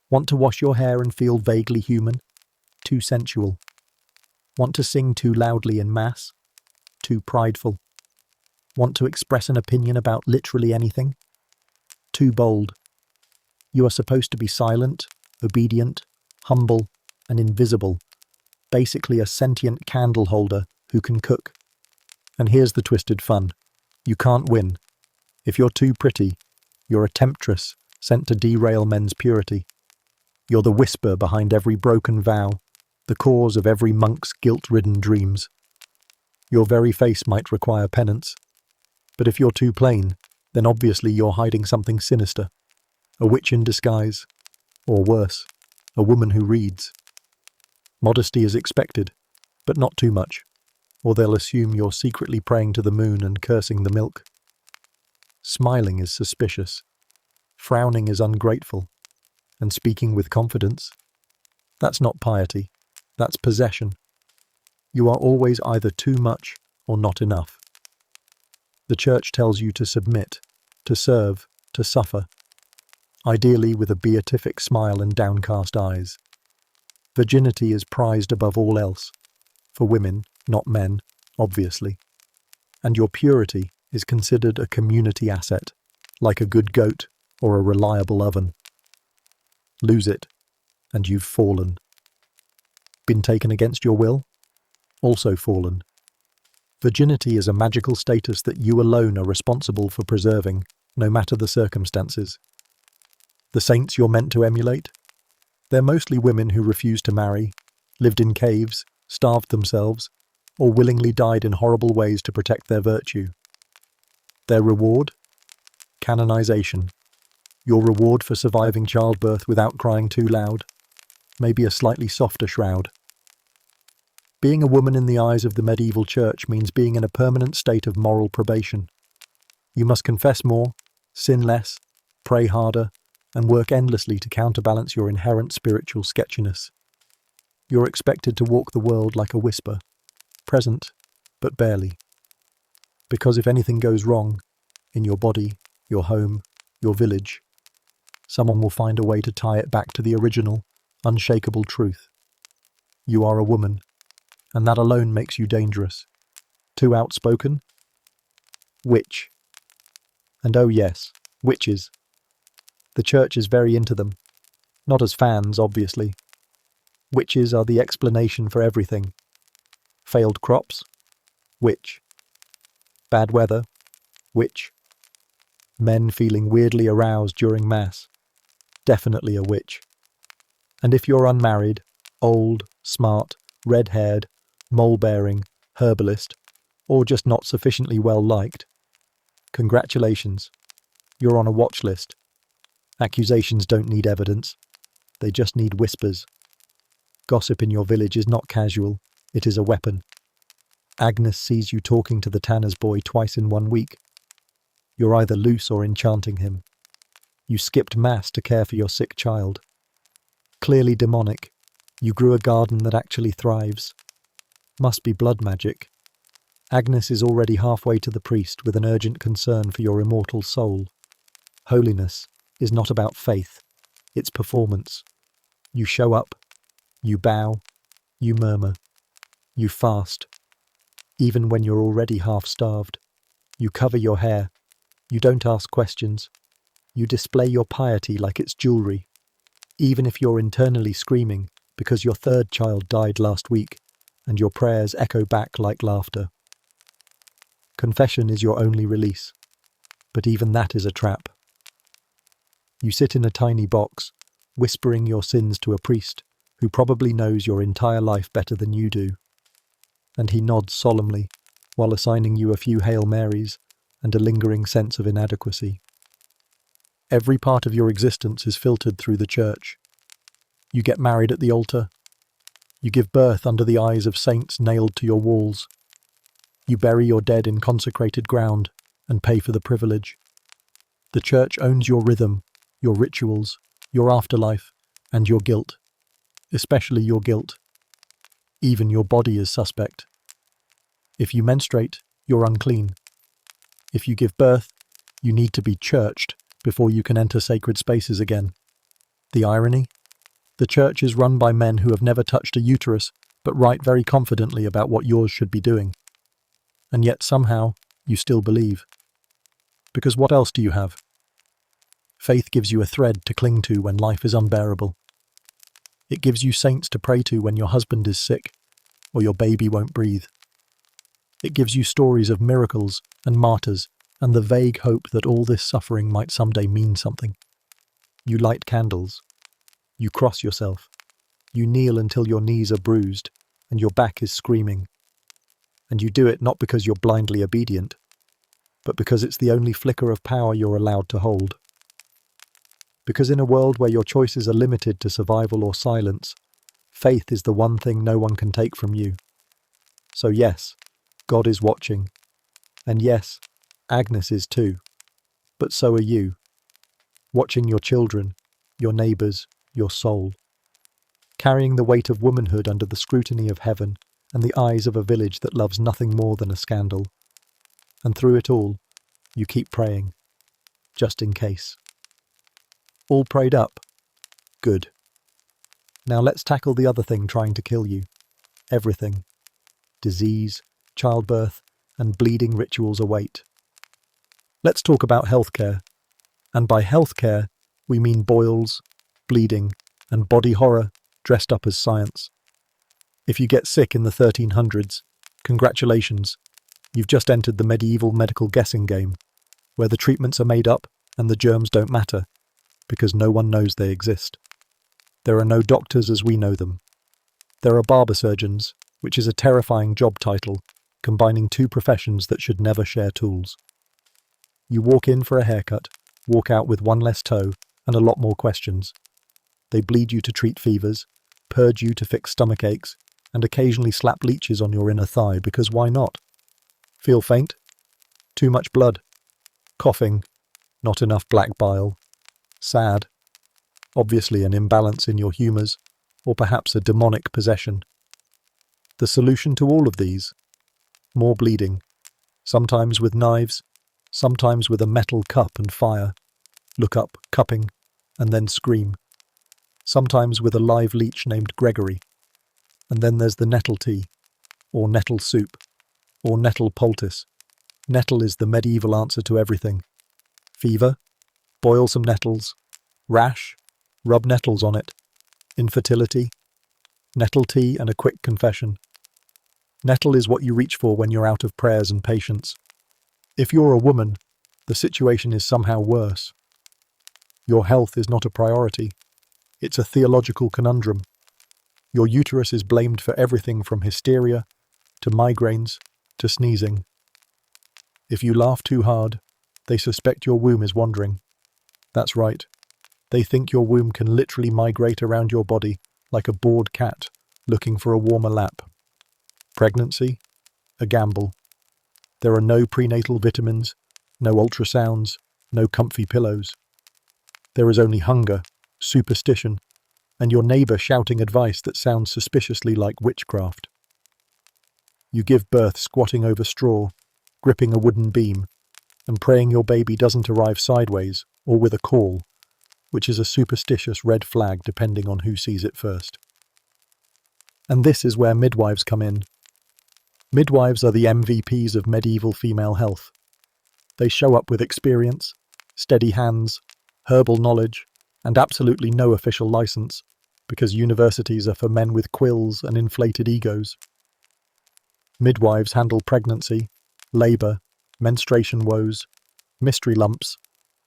Want to wash your hair and feel vaguely human? Too sensual. Want to sing too loudly in mass? Too prideful. Want to express an opinion about literally anything? Too bold. You are supposed to be silent, obedient, humble, and invisible, basically a sentient candle holder who can cook. And here's the twisted fun. You can't win. If you're too pretty, you're a temptress sent to derail men's purity. You're the whisper behind every broken vow, the cause of every monk's guilt-ridden dreams. Your very face might require penance. But if you're too plain, then obviously you're hiding something sinister. A witch in disguise. Or worse, a woman who reads. Modesty is expected, but not too much, or they'll assume you're secretly praying to the moon and cursing the milk. Smiling is suspicious. Frowning is ungrateful. And speaking with confidence? That's not piety. That's possession. You are always either too much or not enough. The church tells you to submit, to serve, to suffer, ideally with a beatific smile and downcast eyes. Virginity is prized above all else, for women, not men, obviously. And your purity is considered a community asset, like a good goat or a reliable oven. Lose it, and you've fallen. Been taken against your will? Also fallen. Virginity is a magical status that you alone are responsible for preserving, no matter the circumstances. The saints you're meant to emulate? They're mostly women who refused to marry, lived in caves, starved themselves, or willingly died in horrible ways to protect their virtue. Their reward? Canonization. Your reward for surviving childbirth without crying too loud? Maybe a slightly softer shroud. Being a woman in the eyes of the medieval church means being in a permanent state of moral probation. You must confess more, sin less, pray harder, and work endlessly to counterbalance your inherent spiritual sketchiness. You're expected to walk the world like a whisper, present, but barely. Because if anything goes wrong, in your body, your home, your village, someone will find a way to tie it back to the original, unshakable truth. You are a woman, and that alone makes you dangerous. Too outspoken? Witch. And oh yes, witches. The church is very into them. Not as fans, obviously. Witches are the explanation for everything. Failed crops? Witch. Bad weather? Witch. Men feeling weirdly aroused during Mass? Definitely a witch. And if you're unmarried, old, smart, red-haired, mole-bearing, herbalist, or just not sufficiently well-liked, congratulations, you're on a watch list. Accusations don't need evidence, they just need whispers. Gossip in your village is not casual, it is a weapon. Agnes sees you talking to the tanner's boy twice in 1 week. You're either loose or enchanting him. You skipped Mass to care for your sick child. Clearly demonic, you grew a garden that actually thrives. Must be blood magic. Agnes is already halfway to the priest with an urgent concern for your immortal soul. Holiness is not about faith, it's performance. You show up, you bow, you murmur, you fast. Even when you're already half-starved, you cover your hair, you don't ask questions, you display your piety like it's jewelry, even if you're internally screaming because your third child died last week and your prayers echo back like laughter. Confession is your only release, but even that is a trap. You sit in a tiny box, whispering your sins to a priest who probably knows your entire life better than you do, and he nods solemnly while assigning you a few Hail Marys and a lingering sense of inadequacy. Every part of your existence is filtered through the church. You get married at the altar. You give birth under the eyes of saints nailed to your walls. You bury your dead in consecrated ground and pay for the privilege. The church owns your rhythm, your rituals, your afterlife, and your guilt. Especially your guilt. Even your body is suspect. If you menstruate, you're unclean. If you give birth, you need to be churched before you can enter sacred spaces again. The irony? The church is run by men who have never touched a uterus, but write very confidently about what yours should be doing. And yet somehow, you still believe. Because what else do you have? Faith gives you a thread to cling to when life is unbearable. It gives you saints to pray to when your husband is sick, or your baby won't breathe. It gives you stories of miracles and martyrs, and the vague hope that all this suffering might someday mean something. You light candles. You cross yourself. You kneel until your knees are bruised, and your back is screaming. And you do it not because you're blindly obedient, but because it's the only flicker of power you're allowed to hold. Because in a world where your choices are limited to survival or silence, faith is the one thing no one can take from you. So yes, God is watching. And yes, Agnes is too. But so are you. Watching your children, your neighbours, your soul. Carrying the weight of womanhood under the scrutiny of heaven and the eyes of a village that loves nothing more than a scandal. And through it all, you keep praying. Just in case. All prayed up? Good. Now let's tackle the other thing trying to kill you. Everything. Disease, childbirth, and bleeding rituals await. Let's talk about healthcare. And by healthcare, we mean boils, bleeding, and body horror dressed up as science. If you get sick in the 1300s, congratulations, you've just entered the medieval medical guessing game, where the treatments are made up and the germs don't matter, because no one knows they exist. There are no doctors as we know them. There are barber surgeons, which is a terrifying job title, combining two professions that should never share tools. You walk in for a haircut, walk out with one less toe, and a lot more questions. They bleed you to treat fevers, purge you to fix stomach aches, and occasionally slap leeches on your inner thigh, because why not? Feel faint? Too much blood? Coughing? Not enough black bile? Sad? Obviously an imbalance in your humours, or perhaps a demonic possession. The solution to all of these? More bleeding, sometimes with knives, sometimes with a metal cup and fire. Look up, cupping, and then scream. Sometimes with a live leech named Gregory. And then there's the nettle tea, or nettle soup, or nettle poultice. Nettle is the medieval answer to everything. Fever? Boil some nettles. Rash? Rub nettles on it. Infertility? Nettle tea and a quick confession. Nettle is what you reach for when you're out of prayers and patience. If you're a woman, the situation is somehow worse. Your health is not a priority. It's a theological conundrum. Your uterus is blamed for everything from hysteria to migraines to sneezing. If you laugh too hard, they suspect your womb is wandering. That's right. They think your womb can literally migrate around your body like a bored cat looking for a warmer lap. Pregnancy? A gamble. There are no prenatal vitamins, no ultrasounds, no comfy pillows. There is only hunger, superstition, and your neighbour shouting advice that sounds suspiciously like witchcraft. You give birth squatting over straw, gripping a wooden beam, and praying your baby doesn't arrive sideways or with a caul, which is a superstitious red flag depending on who sees it first. And this is where midwives come in. Midwives are the MVPs of medieval female health. They show up with experience, steady hands, herbal knowledge, and absolutely no official license, because universities are for men with quills and inflated egos. Midwives handle pregnancy, labour, menstruation woes, mystery lumps,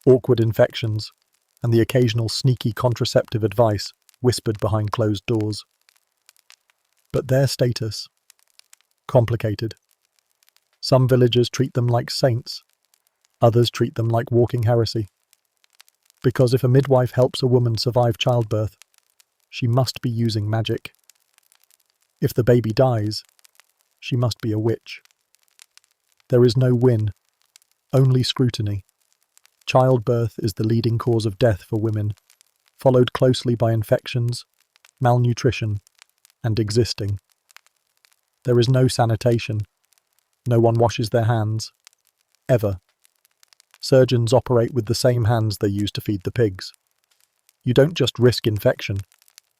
awkward infections, and the occasional sneaky contraceptive advice whispered behind closed doors. But their status? Complicated. Some villagers treat them like saints. Others treat them like walking heresy. Because if a midwife helps a woman survive childbirth, she must be using magic. If the baby dies, she must be a witch. There is no win, only scrutiny. Childbirth is the leading cause of death for women, followed closely by infections, malnutrition, and existing. There is no sanitation. No one washes their hands. Ever. Surgeons operate with the same hands they use to feed the pigs. You don't just risk infection.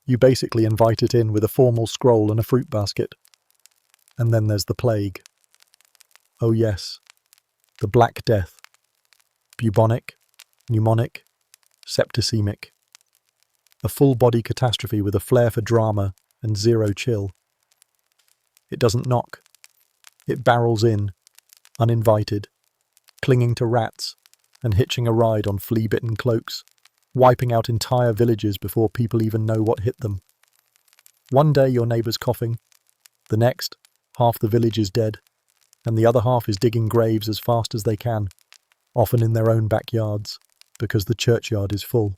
You basically invite it in with a formal scroll and a fruit basket. And then there's the plague. Oh yes, the Black Death. Bubonic, pneumonic, septicemic. A full-body catastrophe with a flair for drama and zero chill. It doesn't knock. It barrels in, uninvited, clinging to rats and hitching a ride on flea-bitten cloaks, wiping out entire villages before people even know what hit them. One day your neighbour's coughing, the next, half the village is dead, and the other half is digging graves as fast as they can, often in their own backyards, because the churchyard is full.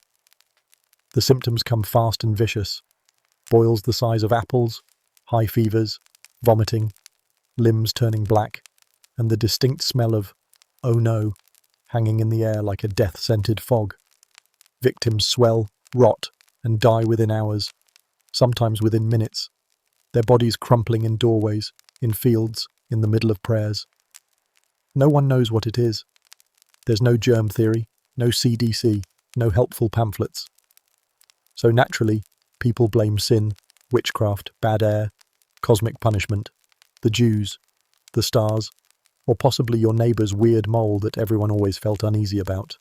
The symptoms come fast and vicious. Boils the size of apples, high fevers, vomiting, limbs turning black, and the distinct smell of, oh no, hanging in the air like a death-scented fog. Victims swell, rot, and die within hours, sometimes within minutes, their bodies crumpling in doorways, in fields, in the middle of prayers. No one knows what it is. There's no germ theory, no CDC, no helpful pamphlets. So naturally, people blame sin, witchcraft, bad air, cosmic punishment, the Jews, the stars, or possibly your neighbour's weird mole that everyone always felt uneasy about.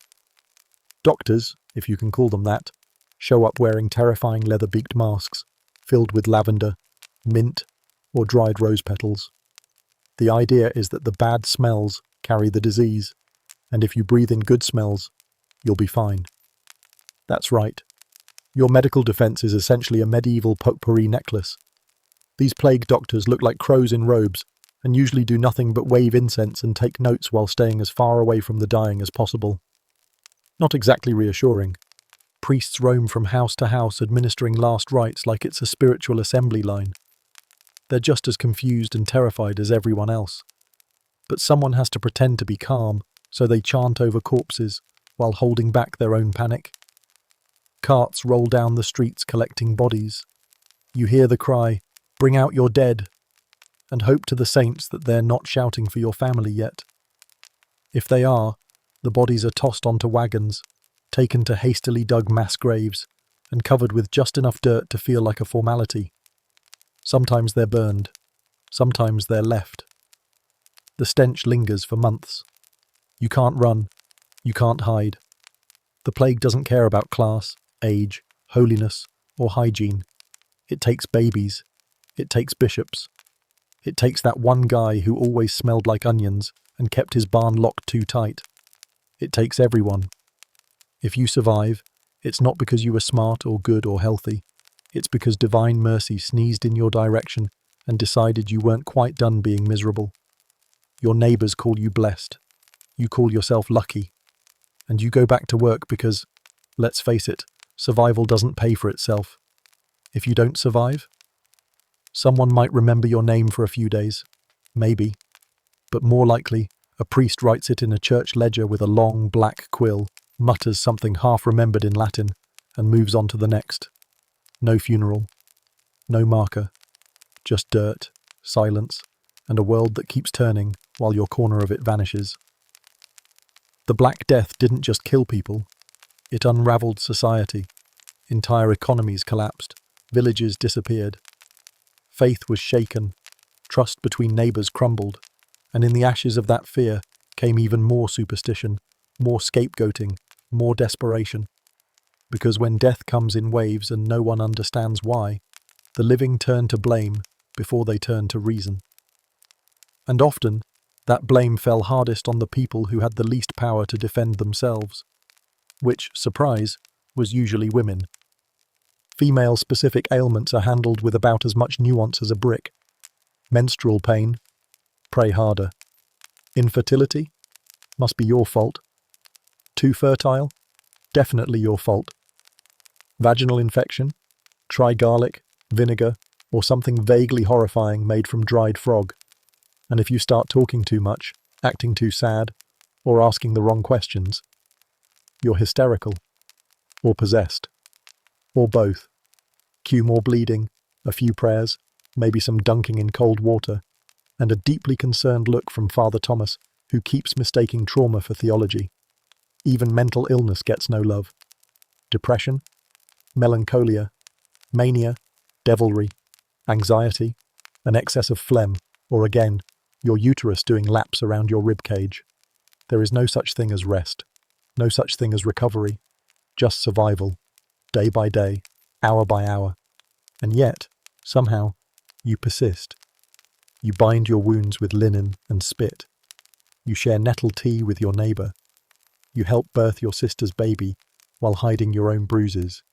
Doctors, if you can call them that, show up wearing terrifying leather-beaked masks, filled with lavender, mint, or dried rose petals. The idea is that the bad smells carry the disease, and if you breathe in good smells, you'll be fine. That's right. Your medical defense is essentially a medieval potpourri necklace. These plague doctors look like crows in robes, and usually do nothing but wave incense and take notes while staying as far away from the dying as possible. Not exactly reassuring. Priests roam from house to house administering last rites like it's a spiritual assembly line. They're just as confused and terrified as everyone else. But someone has to pretend to be calm, so they chant over corpses while holding back their own panic. Carts roll down the streets collecting bodies. You hear the cry, "Bring out your dead," and hope to the saints that they're not shouting for your family yet. If they are, the bodies are tossed onto wagons, taken to hastily dug mass graves, and covered with just enough dirt to feel like a formality. Sometimes they're burned, sometimes they're left. The stench lingers for months. You can't run, you can't hide. The plague doesn't care about class, age, holiness, or hygiene. It takes babies. It takes bishops. It takes that one guy who always smelled like onions and kept his barn locked too tight. It takes everyone. If you survive, it's not because you were smart or good or healthy. It's because divine mercy sneezed in your direction and decided you weren't quite done being miserable. Your neighbours call you blessed. You call yourself lucky. And you go back to work because, let's face it, survival doesn't pay for itself. If you don't survive, someone might remember your name for a few days, maybe, but more likely, a priest writes it in a church ledger with a long black quill, mutters something half-remembered in Latin, and moves on to the next. No funeral, no marker, just dirt, silence, and a world that keeps turning while your corner of it vanishes. The Black Death didn't just kill people, it unravelled society. Entire economies collapsed, villages disappeared. Faith was shaken, trust between neighbours crumbled, and in the ashes of that fear came even more superstition, more scapegoating, more desperation. Because when death comes in waves and no one understands why, the living turn to blame before they turn to reason. And often, that blame fell hardest on the people who had the least power to defend themselves, which, surprise, was usually women. Female-specific ailments are handled with about as much nuance as a brick. Menstrual pain? Pray harder. Infertility? Must be your fault. Too fertile? Definitely your fault. Vaginal infection? Try garlic, vinegar, or something vaguely horrifying made from dried frog. And if you start talking too much, acting too sad, or asking the wrong questions, you're hysterical, or possessed, or both. Cue more bleeding, a few prayers, maybe some dunking in cold water, and a deeply concerned look from Father Thomas, who keeps mistaking trauma for theology. Even mental illness gets no love. Depression, melancholia, mania, devilry, anxiety, an excess of phlegm, or again, your uterus doing laps around your rib cage. There is no such thing as rest, no such thing as recovery, just survival, day by day, hour by hour. And yet, somehow, you persist. You bind your wounds with linen and spit. You share nettle tea with your neighbour. You help birth your sister's baby while hiding your own bruises.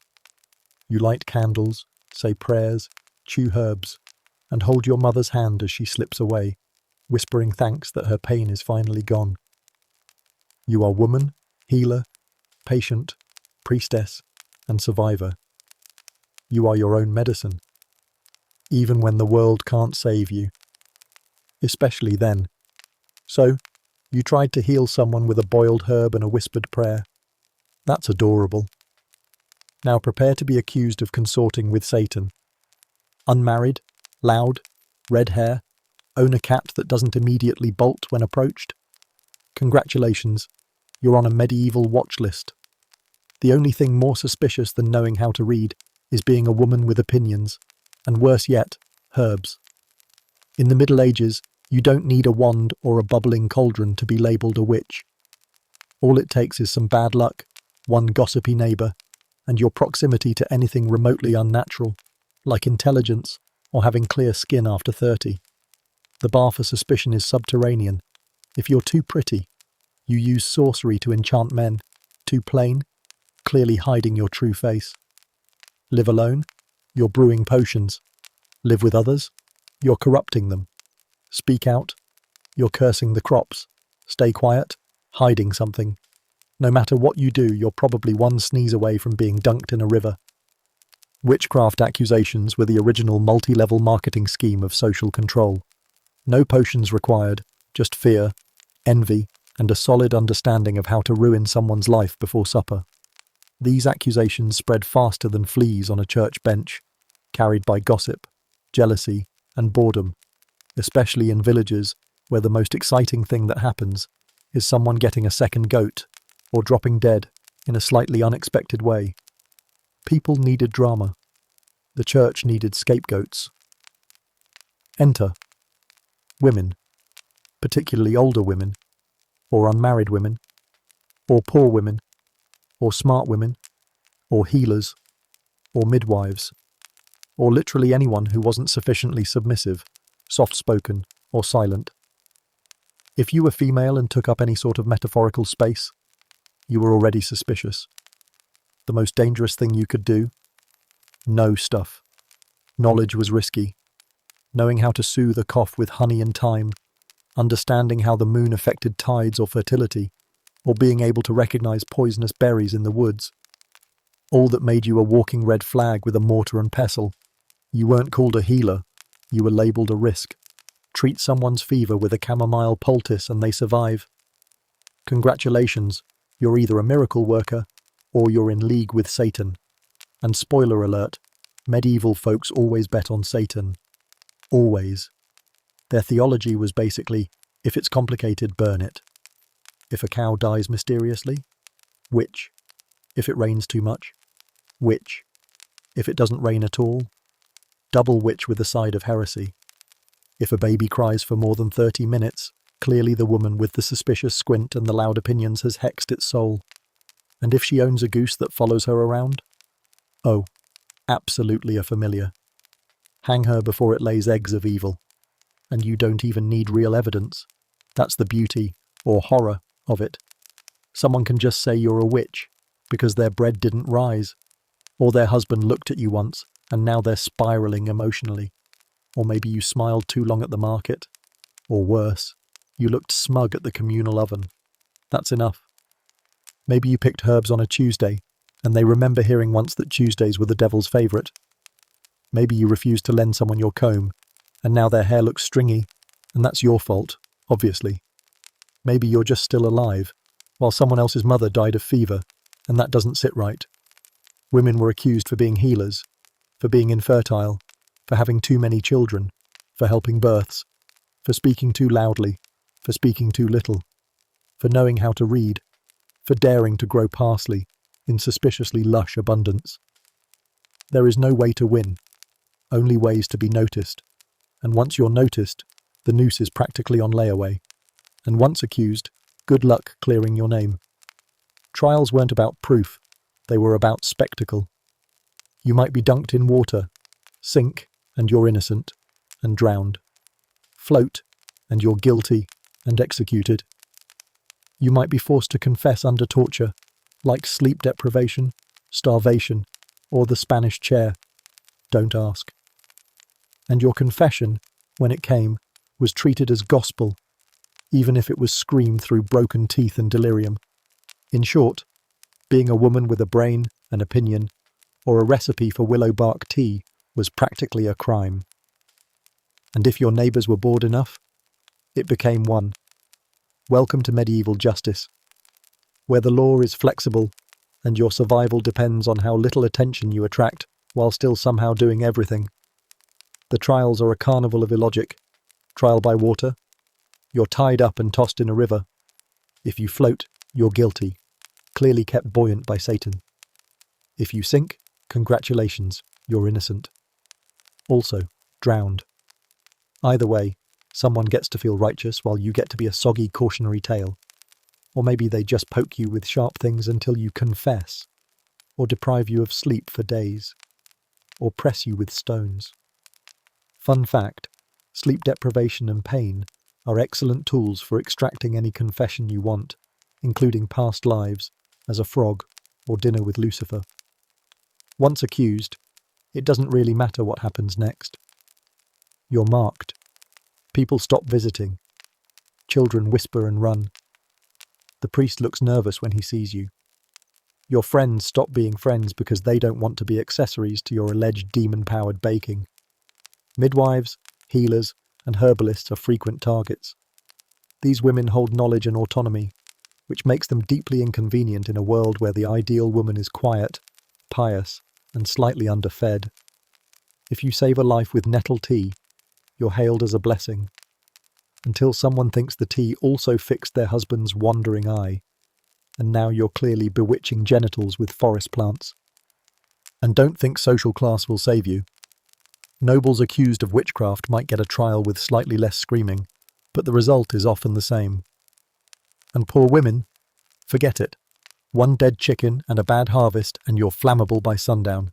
You light candles, say prayers, chew herbs, and hold your mother's hand as she slips away, whispering thanks that her pain is finally gone. You are woman, healer, patient, priestess, and survivor. You are your own medicine, even when the world can't save you. Especially then. So, you tried to heal someone with a boiled herb and a whispered prayer. That's adorable. Now prepare to be accused of consorting with Satan. Unmarried, loud, red hair, own a cat that doesn't immediately bolt when approached. Congratulations, you're on a medieval watch list. The only thing more suspicious than knowing how to read is being a woman with opinions, and worse yet, herbs. In the Middle Ages, you don't need a wand or a bubbling cauldron to be labelled a witch. All it takes is some bad luck, one gossipy neighbour, and your proximity to anything remotely unnatural, like intelligence or having clear skin after 30. The bar for suspicion is subterranean. If you're too pretty, you use sorcery to enchant men. Too plain, clearly hiding your true face. Live alone, you're brewing potions. Live with others, you're corrupting them. Speak out, you're cursing the crops. Stay quiet, hiding something. No matter what you do, you're probably one sneeze away from being dunked in a river. Witchcraft accusations were the original multi-level marketing scheme of social control. No potions required, just fear, envy, and a solid understanding of how to ruin someone's life before supper. These accusations spread faster than fleas on a church bench, carried by gossip, jealousy, and boredom, especially in villages where the most exciting thing that happens is someone getting a second goat or dropping dead in a slightly unexpected way. People needed drama. The church needed scapegoats. Enter women, particularly older women, or unmarried women, or poor women, or smart women, or healers, or midwives, or literally anyone who wasn't sufficiently submissive, soft-spoken, or silent. If you were female and took up any sort of metaphorical space, you were already suspicious. The most dangerous thing you could do? Know stuff. Knowledge was risky. Knowing how to soothe a cough with honey and thyme, understanding how the moon affected tides or fertility, or being able to recognize poisonous berries in the woods. All that made you a walking red flag with a mortar and pestle. You weren't called a healer, you were labelled a risk. Treat someone's fever with a chamomile poultice and they survive. Congratulations, you're either a miracle worker or you're in league with Satan. And spoiler alert, medieval folks always bet on Satan. Always. Their theology was basically, if it's complicated, burn it. If a cow dies mysteriously, witch. If it rains too much, witch. If it doesn't rain at all, double witch with a side of heresy. If a baby cries for more than 30 minutes, clearly the woman with the suspicious squint and the loud opinions has hexed its soul. And if she owns a goose that follows her around? Oh, absolutely a familiar. Hang her before it lays eggs of evil. And you don't even need real evidence. That's the beauty, or horror, of it. Someone can just say you're a witch, because their bread didn't rise, or their husband looked at you once, and now they're spiralling emotionally. Or maybe you smiled too long at the market. Or worse, you looked smug at the communal oven. That's enough. Maybe you picked herbs on a Tuesday, and they remember hearing once that Tuesdays were the devil's favourite. Maybe you refused to lend someone your comb, and now their hair looks stringy, and that's your fault, obviously. Maybe you're just still alive, while someone else's mother died of fever, and that doesn't sit right. Women were accused for being healers, for being infertile, for having too many children, for helping births, for speaking too loudly, for speaking too little, for knowing how to read, for daring to grow parsley in suspiciously lush abundance. There is no way to win, only ways to be noticed, and once you're noticed, the noose is practically on layaway, and once accused, good luck clearing your name. Trials weren't about proof, they were about spectacle. You might be dunked in water, sink, and you're innocent, and drowned. Float, and you're guilty, and executed. You might be forced to confess under torture, like sleep deprivation, starvation, or the Spanish chair. Don't ask. And your confession, when it came, was treated as gospel, even if it was screamed through broken teeth and delirium. In short, being a woman with a brain, an opinion, or a recipe for willow bark tea was practically a crime. And if your neighbours were bored enough, it became one. Welcome to medieval justice, where the law is flexible and your survival depends on how little attention you attract while still somehow doing everything. The trials are a carnival of illogic. Trial by water, you're tied up and tossed in a river. If you float, you're guilty, clearly kept buoyant by Satan. If you sink, congratulations, you're innocent. Also, drowned. Either way, someone gets to feel righteous while you get to be a soggy cautionary tale. Or maybe they just poke you with sharp things until you confess, or deprive you of sleep for days, or press you with stones. Fun fact, sleep deprivation and pain are excellent tools for extracting any confession you want, including past lives, as a frog, or dinner with Lucifer. Once accused, it doesn't really matter what happens next. You're marked. People stop visiting. Children whisper and run. The priest looks nervous when he sees you. Your friends stop being friends because they don't want to be accessories to your alleged demon-powered baking. Midwives, healers, and herbalists are frequent targets. These women hold knowledge and autonomy, which makes them deeply inconvenient in a world where the ideal woman is quiet, pious, and slightly underfed. If you save a life with nettle tea, you're hailed as a blessing, until someone thinks the tea also fixed their husband's wandering eye, and now you're clearly bewitching genitals with forest plants. And don't think social class will save you. Nobles accused of witchcraft might get a trial with slightly less screaming, but the result is often the same. And poor women, forget it. One dead chicken and a bad harvest and you're flammable by sundown.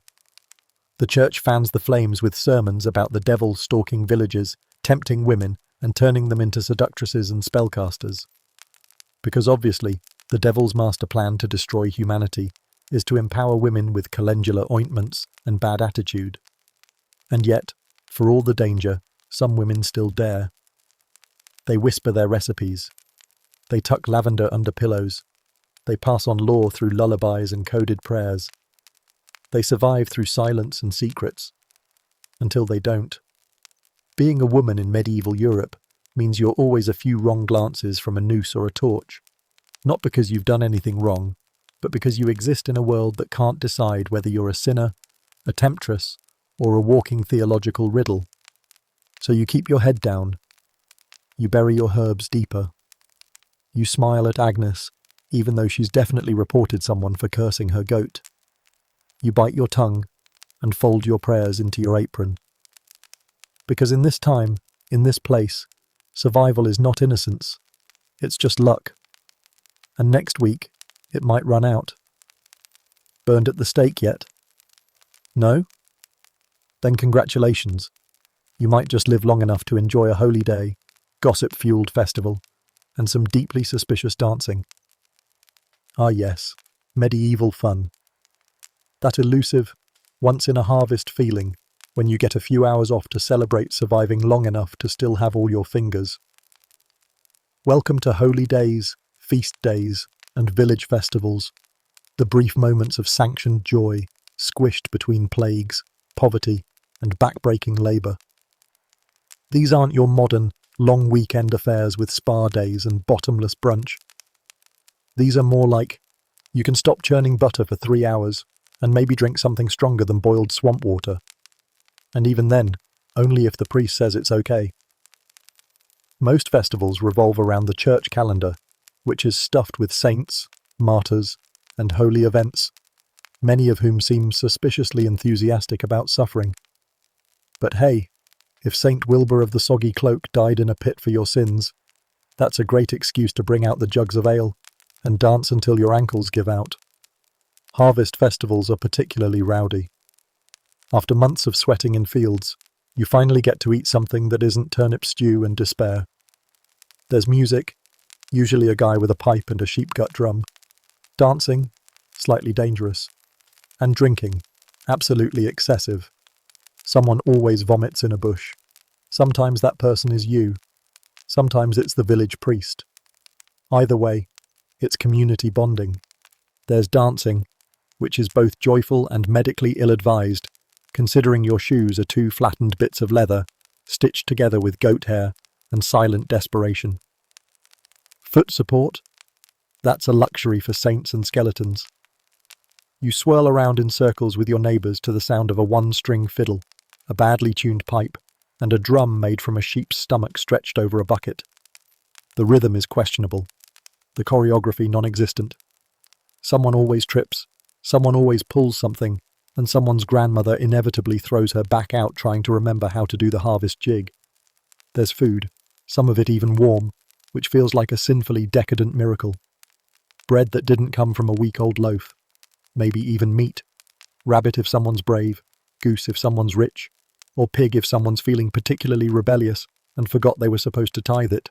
The church fans the flames with sermons about the devil stalking villages, tempting women, and turning them into seductresses and spellcasters. Because obviously, the devil's master plan to destroy humanity is to empower women with calendula ointments and bad attitude. And yet, for all the danger, some women still dare. They whisper their recipes. They tuck lavender under pillows. They pass on lore through lullabies and coded prayers. They survive through silence and secrets. Until they don't. Being a woman in medieval Europe means you're always a few wrong glances from a noose or a torch. Not because you've done anything wrong, but because you exist in a world that can't decide whether you're a sinner, a temptress, or a walking theological riddle. So you keep your head down. You bury your herbs deeper. You smile at Agnes, even though she's definitely reported someone for cursing her goat. You bite your tongue and fold your prayers into your apron. Because in this time, in this place, survival is not innocence. It's just luck. And next week, it might run out. Burned at the stake yet? No? Then congratulations. You might just live long enough to enjoy a holy day, gossip-fueled festival, and some deeply suspicious dancing. Ah yes, medieval fun. That elusive, once-in-a-harvest feeling when you get a few hours off to celebrate surviving long enough to still have all your fingers. Welcome to holy days, feast days, and village festivals, the brief moments of sanctioned joy squished between plagues, poverty, and back-breaking labour. These aren't your modern, long weekend affairs with spa days and bottomless brunch. These are more like, you can stop churning butter for 3 hours and maybe drink something stronger than boiled swamp water. And even then, only if the priest says it's okay. Most festivals revolve around the church calendar, which is stuffed with saints, martyrs, and holy events, many of whom seem suspiciously enthusiastic about suffering. But hey, if Saint Wilbur of the Soggy Cloak died in a pit for your sins, that's a great excuse to bring out the jugs of ale and dance until your ankles give out. Harvest festivals are particularly rowdy. After months of sweating in fields, you finally get to eat something that isn't turnip stew and despair. There's music, usually a guy with a pipe and a sheep gut drum. Dancing, slightly dangerous. And drinking, absolutely excessive. Someone always vomits in a bush. Sometimes that person is you. Sometimes it's the village priest. Either way, it's community bonding. There's dancing, which is both joyful and medically ill-advised, considering your shoes are 2 flattened bits of leather, stitched together with goat hair and silent desperation. Foot support? That's a luxury for saints and skeletons. You swirl around in circles with your neighbours to the sound of a 1-string fiddle, a badly tuned pipe, and a drum made from a sheep's stomach stretched over a bucket. The rhythm is questionable, the choreography non-existent. Someone always trips, someone always pulls something, and someone's grandmother inevitably throws her back out trying to remember how to do the harvest jig. There's food, some of it even warm, which feels like a sinfully decadent miracle. Bread that didn't come from a week-old loaf. Maybe even meat. Rabbit if someone's brave, goose if someone's rich, or pig if someone's feeling particularly rebellious and forgot they were supposed to tithe it.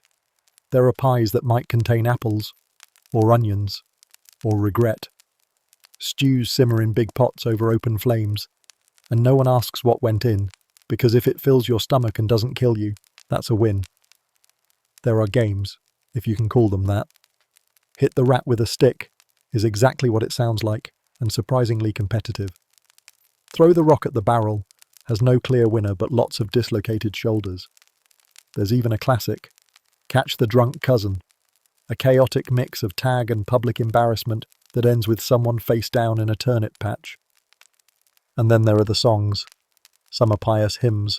There are pies that might contain apples, or onions, or regret. Stews simmer in big pots over open flames, and no one asks what went in, because if it fills your stomach and doesn't kill you, that's a win. There are games, if you can call them that. Hit the rat with a stick is exactly what it sounds like, and surprisingly competitive. Throw the rock at the barrel has no clear winner but lots of dislocated shoulders. There's even a classic, Catch the Drunk Cousin, a chaotic mix of tag and public embarrassment that ends with someone face down in a turnip patch. And then there are the songs. Some are pious hymns,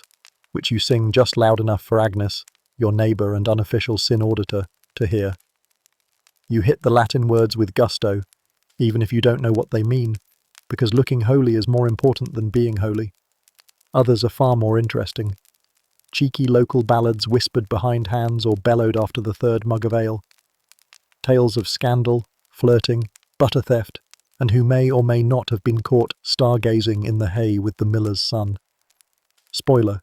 which you sing just loud enough for Agnes, your neighbour and unofficial sin auditor, to hear. You hit the Latin words with gusto, even if you don't know what they mean, because looking holy is more important than being holy. Others are far more interesting. Cheeky local ballads whispered behind hands or bellowed after the 3rd mug of ale. Tales of scandal, flirting, butter theft, and who may or may not have been caught stargazing in the hay with the miller's son. Spoiler,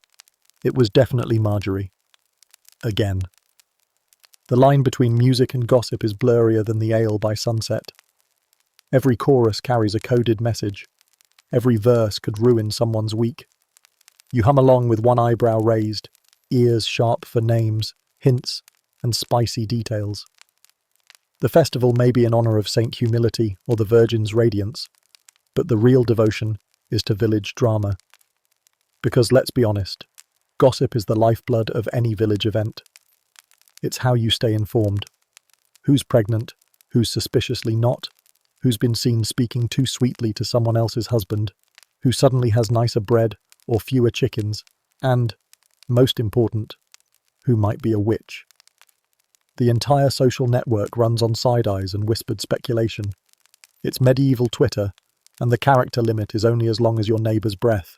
it was definitely Marjorie. Again. The line between music and gossip is blurrier than the ale by sunset. Every chorus carries a coded message. Every verse could ruin someone's week. You hum along with one eyebrow raised, ears sharp for names, hints, and spicy details. The festival may be in honour of Saint Humility or the Virgin's Radiance, but the real devotion is to village drama. Because let's be honest, gossip is the lifeblood of any village event. It's how you stay informed. Who's pregnant, who's suspiciously not, who's been seen speaking too sweetly to someone else's husband, who suddenly has nicer bread or fewer chickens, and, most important, who might be a witch. The entire social network runs on side-eyes and whispered speculation. It's medieval Twitter, and the character limit is only as long as your neighbour's breath.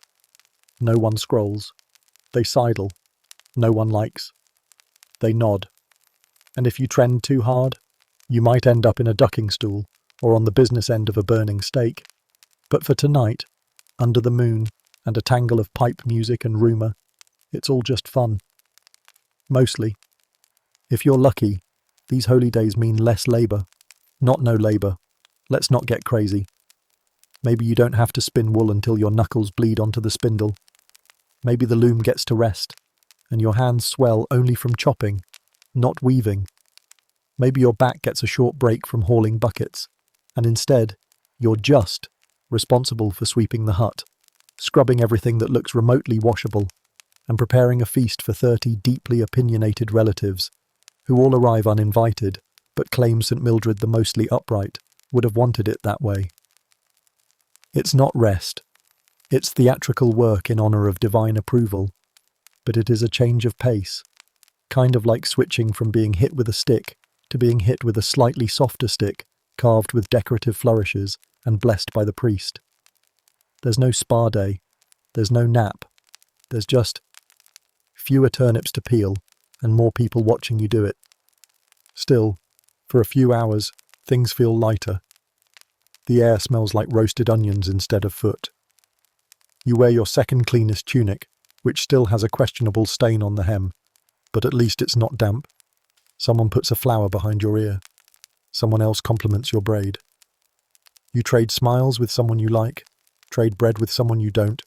No one scrolls. They sidle. No one likes. They nod. And if you trend too hard, you might end up in a ducking stool or on the business end of a burning stake. But for tonight, under the moon and a tangle of pipe music and rumour, it's all just fun. Mostly. If you're lucky, these holy days mean less labour. Not no labour. Let's not get crazy. Maybe you don't have to spin wool until your knuckles bleed onto the spindle. Maybe the loom gets to rest, and your hands swell only from chopping, not weaving. Maybe your back gets a short break from hauling buckets, and instead, you're just responsible for sweeping the hut, scrubbing everything that looks remotely washable, and preparing a feast for 30 deeply opinionated relatives, who all arrive uninvited, but claim St. Mildred the mostly upright would have wanted it that way. It's not rest. It's theatrical work in honour of divine approval, but it is a change of pace, kind of like switching from being hit with a stick to being hit with a slightly softer stick, carved with decorative flourishes and blessed by the priest. There's no spa day, there's no nap, there's just fewer turnips to peel and more people watching you do it. Still, for a few hours, things feel lighter. The air smells like roasted onions instead of foot. You wear your second cleanest tunic, which still has a questionable stain on the hem, but at least it's not damp. Someone puts a flower behind your ear. Someone else compliments your braid. You trade smiles with someone you like, trade bread with someone you don't,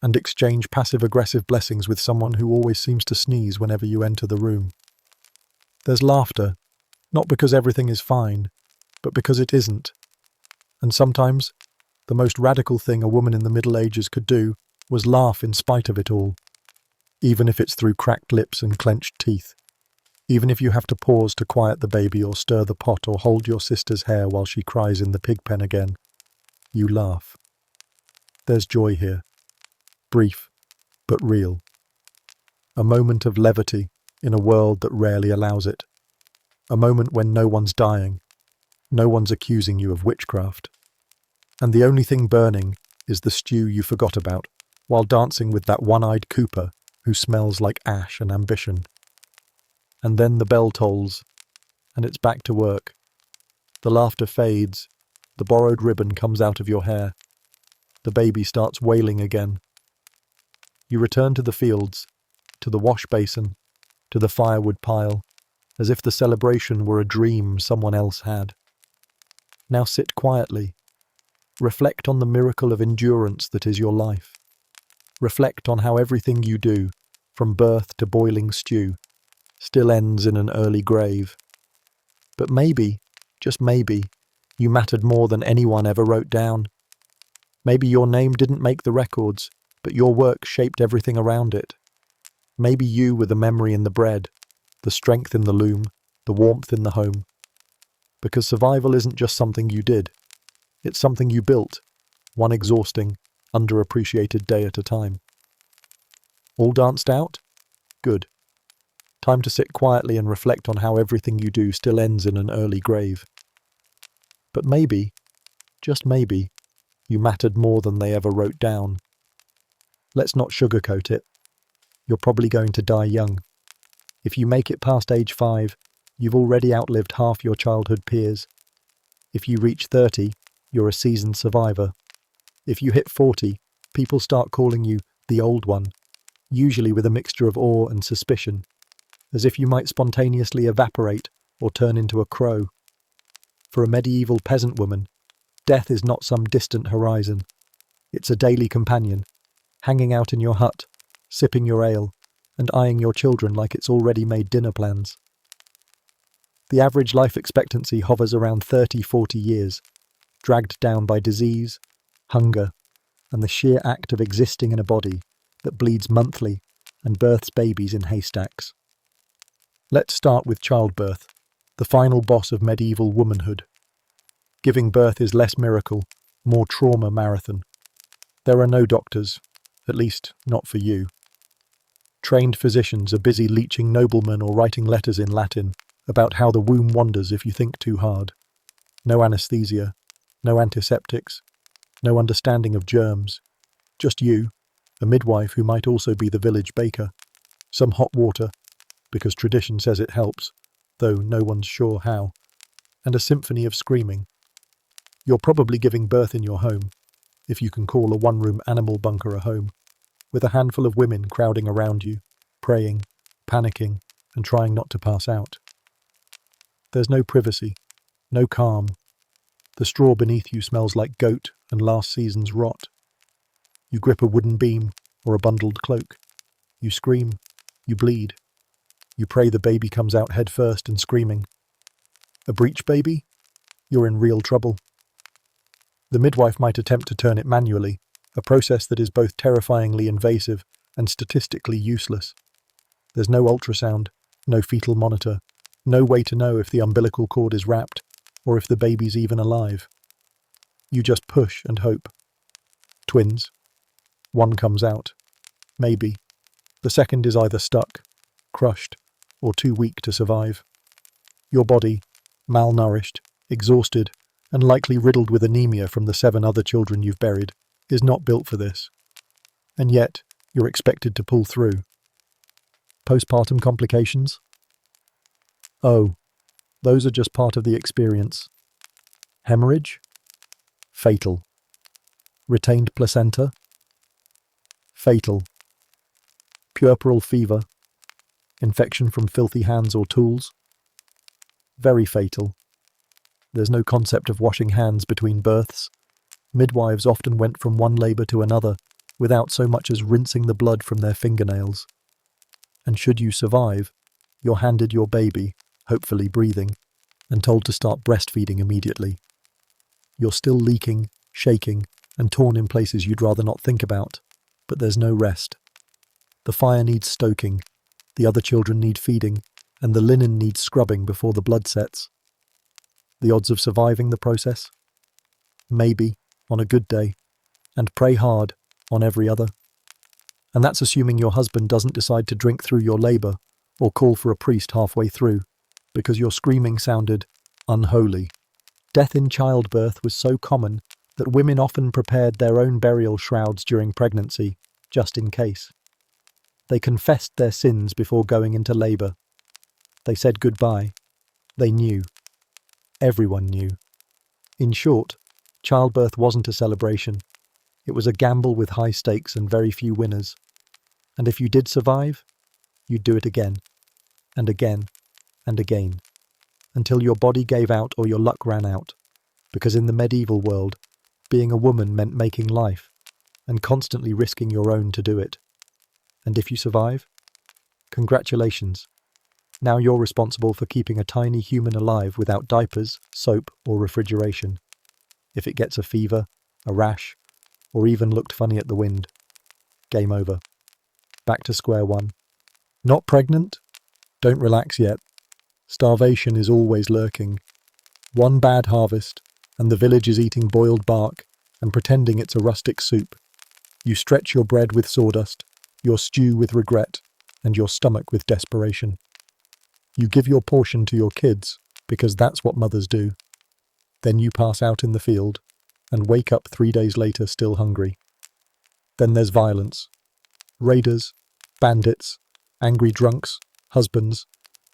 and exchange passive-aggressive blessings with someone who always seems to sneeze whenever you enter the room. There's laughter, not because everything is fine, but because it isn't. And sometimes, the most radical thing a woman in the Middle Ages could do was laugh in spite of it all, even if it's through cracked lips and clenched teeth. Even if you have to pause to quiet the baby or stir the pot or hold your sister's hair while she cries in the pig pen again, you laugh. There's joy here. Brief, but real. A moment of levity in a world that rarely allows it. A moment when no one's dying, no one's accusing you of witchcraft. And the only thing burning is the stew you forgot about while dancing with that one-eyed Cooper who smells like ash and ambition. And then the bell tolls, and it's back to work. The laughter fades, the borrowed ribbon comes out of your hair. The baby starts wailing again. You return to the fields, to the wash basin, to the firewood pile, as if the celebration were a dream someone else had. Now sit quietly. Reflect on the miracle of endurance that is your life. Reflect on how everything you do, from birth to boiling stew, still ends in an early grave. But maybe, just maybe, you mattered more than anyone ever wrote down. Maybe your name didn't make the records, but your work shaped everything around it. Maybe you were the memory in the bread, the strength in the loom, the warmth in the home. Because survival isn't just something you did. It's something you built, one exhausting, underappreciated day at a time. All danced out? Good. Time to sit quietly and reflect on how everything you do still ends in an early grave. But maybe, just maybe, you mattered more than they ever wrote down. Let's not sugarcoat it. You're probably going to die young. If you make it past age 5, you've already outlived half your childhood peers. If you reach 30, you're a seasoned survivor. If you hit 40, people start calling you the old one, usually with a mixture of awe and suspicion, as if you might spontaneously evaporate or turn into a crow. For a medieval peasant woman, death is not some distant horizon. It's a daily companion, hanging out in your hut, sipping your ale, and eyeing your children like it's already made dinner plans. The average life expectancy hovers around 30-40 years, dragged down by disease, hunger, and the sheer act of existing in a body that bleeds monthly and births babies in haystacks. Let's start with childbirth, the final boss of medieval womanhood. Giving birth is less miracle, more trauma marathon. There are no doctors, at least not for you. Trained physicians are busy leeching noblemen or writing letters in Latin about how the womb wanders if you think too hard. No anesthesia, no antiseptics, no understanding of germs. Just you, a midwife who might also be the village baker, some hot water, because tradition says it helps, though no one's sure how, and a symphony of screaming. You're probably giving birth in your home, if you can call a one-room animal bunker a home, with a handful of women crowding around you, praying, panicking, and trying not to pass out. There's no privacy, no calm. The straw beneath you smells like goat and last season's rot. You grip a wooden beam or a bundled cloak. You scream. You bleed. You pray the baby comes out head first and screaming. A breech baby? You're in real trouble. The midwife might attempt to turn it manually, a process that is both terrifyingly invasive and statistically useless. There's no ultrasound, no fetal monitor, no way to know if the umbilical cord is wrapped or if the baby's even alive. You just push and hope. Twins. One comes out. Maybe. The second is either stuck, crushed, or too weak to survive. Your body, malnourished, exhausted, and likely riddled with anemia from the 7 other children you've buried, is not built for this. And yet, you're expected to pull through. Postpartum complications? Oh, those are just part of the experience. Hemorrhage? Fatal. Retained placenta? Fatal. Puerperal fever? Infection from filthy hands or tools? Very fatal. There's no concept of washing hands between births. Midwives often went from one labour to another without so much as rinsing the blood from their fingernails. And should you survive, you're handed your baby, hopefully breathing, and told to start breastfeeding immediately. You're still leaking, shaking, and torn in places you'd rather not think about, but there's no rest. The fire needs stoking, the other children need feeding, and the linen needs scrubbing before the blood sets. The odds of surviving the process? Maybe, on a good day, and pray hard on every other. And that's assuming your husband doesn't decide to drink through your labour or call for a priest halfway through, because your screaming sounded unholy. Death in childbirth was so common that women often prepared their own burial shrouds during pregnancy, just in case. They confessed their sins before going into labour. They said goodbye. They knew. Everyone knew. In short, childbirth wasn't a celebration. It was a gamble with high stakes and very few winners. And if you did survive, you'd do it again, and again, and again, until your body gave out or your luck ran out, because in the medieval world, being a woman meant making life, and constantly risking your own to do it. And if you survive, congratulations. Now you're responsible for keeping a tiny human alive without diapers, soap, or refrigeration. If it gets a fever, a rash, or even looked funny at the wind, game over. Back to square one. Not pregnant? Don't relax yet. Starvation is always lurking. One bad harvest, and the village is eating boiled bark and pretending it's a rustic soup. You stretch your bread with sawdust, your stew with regret, and your stomach with desperation. You give your portion to your kids, because that's what mothers do. Then you pass out in the field, and wake up 3 days later still hungry. Then there's violence. Raiders, bandits, angry drunks, husbands,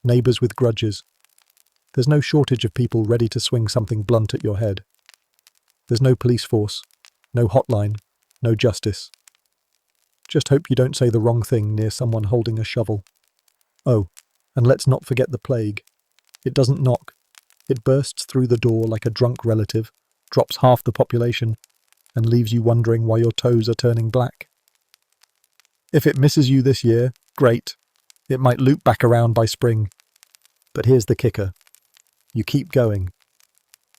neighbours with grudges. There's no shortage of people ready to swing something blunt at your head. There's no police force, no hotline, no justice. Just hope you don't say the wrong thing near someone holding a shovel. Oh, and let's not forget the plague. It doesn't knock. It bursts through the door like a drunk relative, drops half the population, and leaves you wondering why your toes are turning black. If it misses you this year, great. It might loop back around by spring. But here's the kicker. You keep going.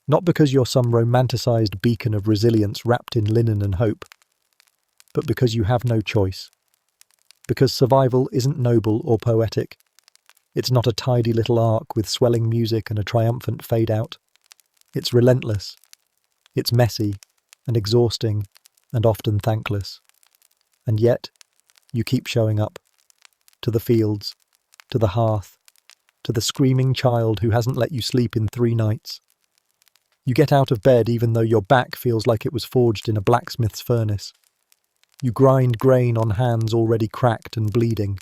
Not because you're some romanticised beacon of resilience wrapped in linen and hope, but because you have no choice. Because survival isn't noble or poetic. It's not a tidy little arc with swelling music and a triumphant fade-out. It's relentless. It's messy and exhausting and often thankless. And yet, you keep showing up. To the fields, to the hearth, to the screaming child who hasn't let you sleep in 3 nights. You get out of bed even though your back feels like it was forged in a blacksmith's furnace. You grind grain on hands already cracked and bleeding.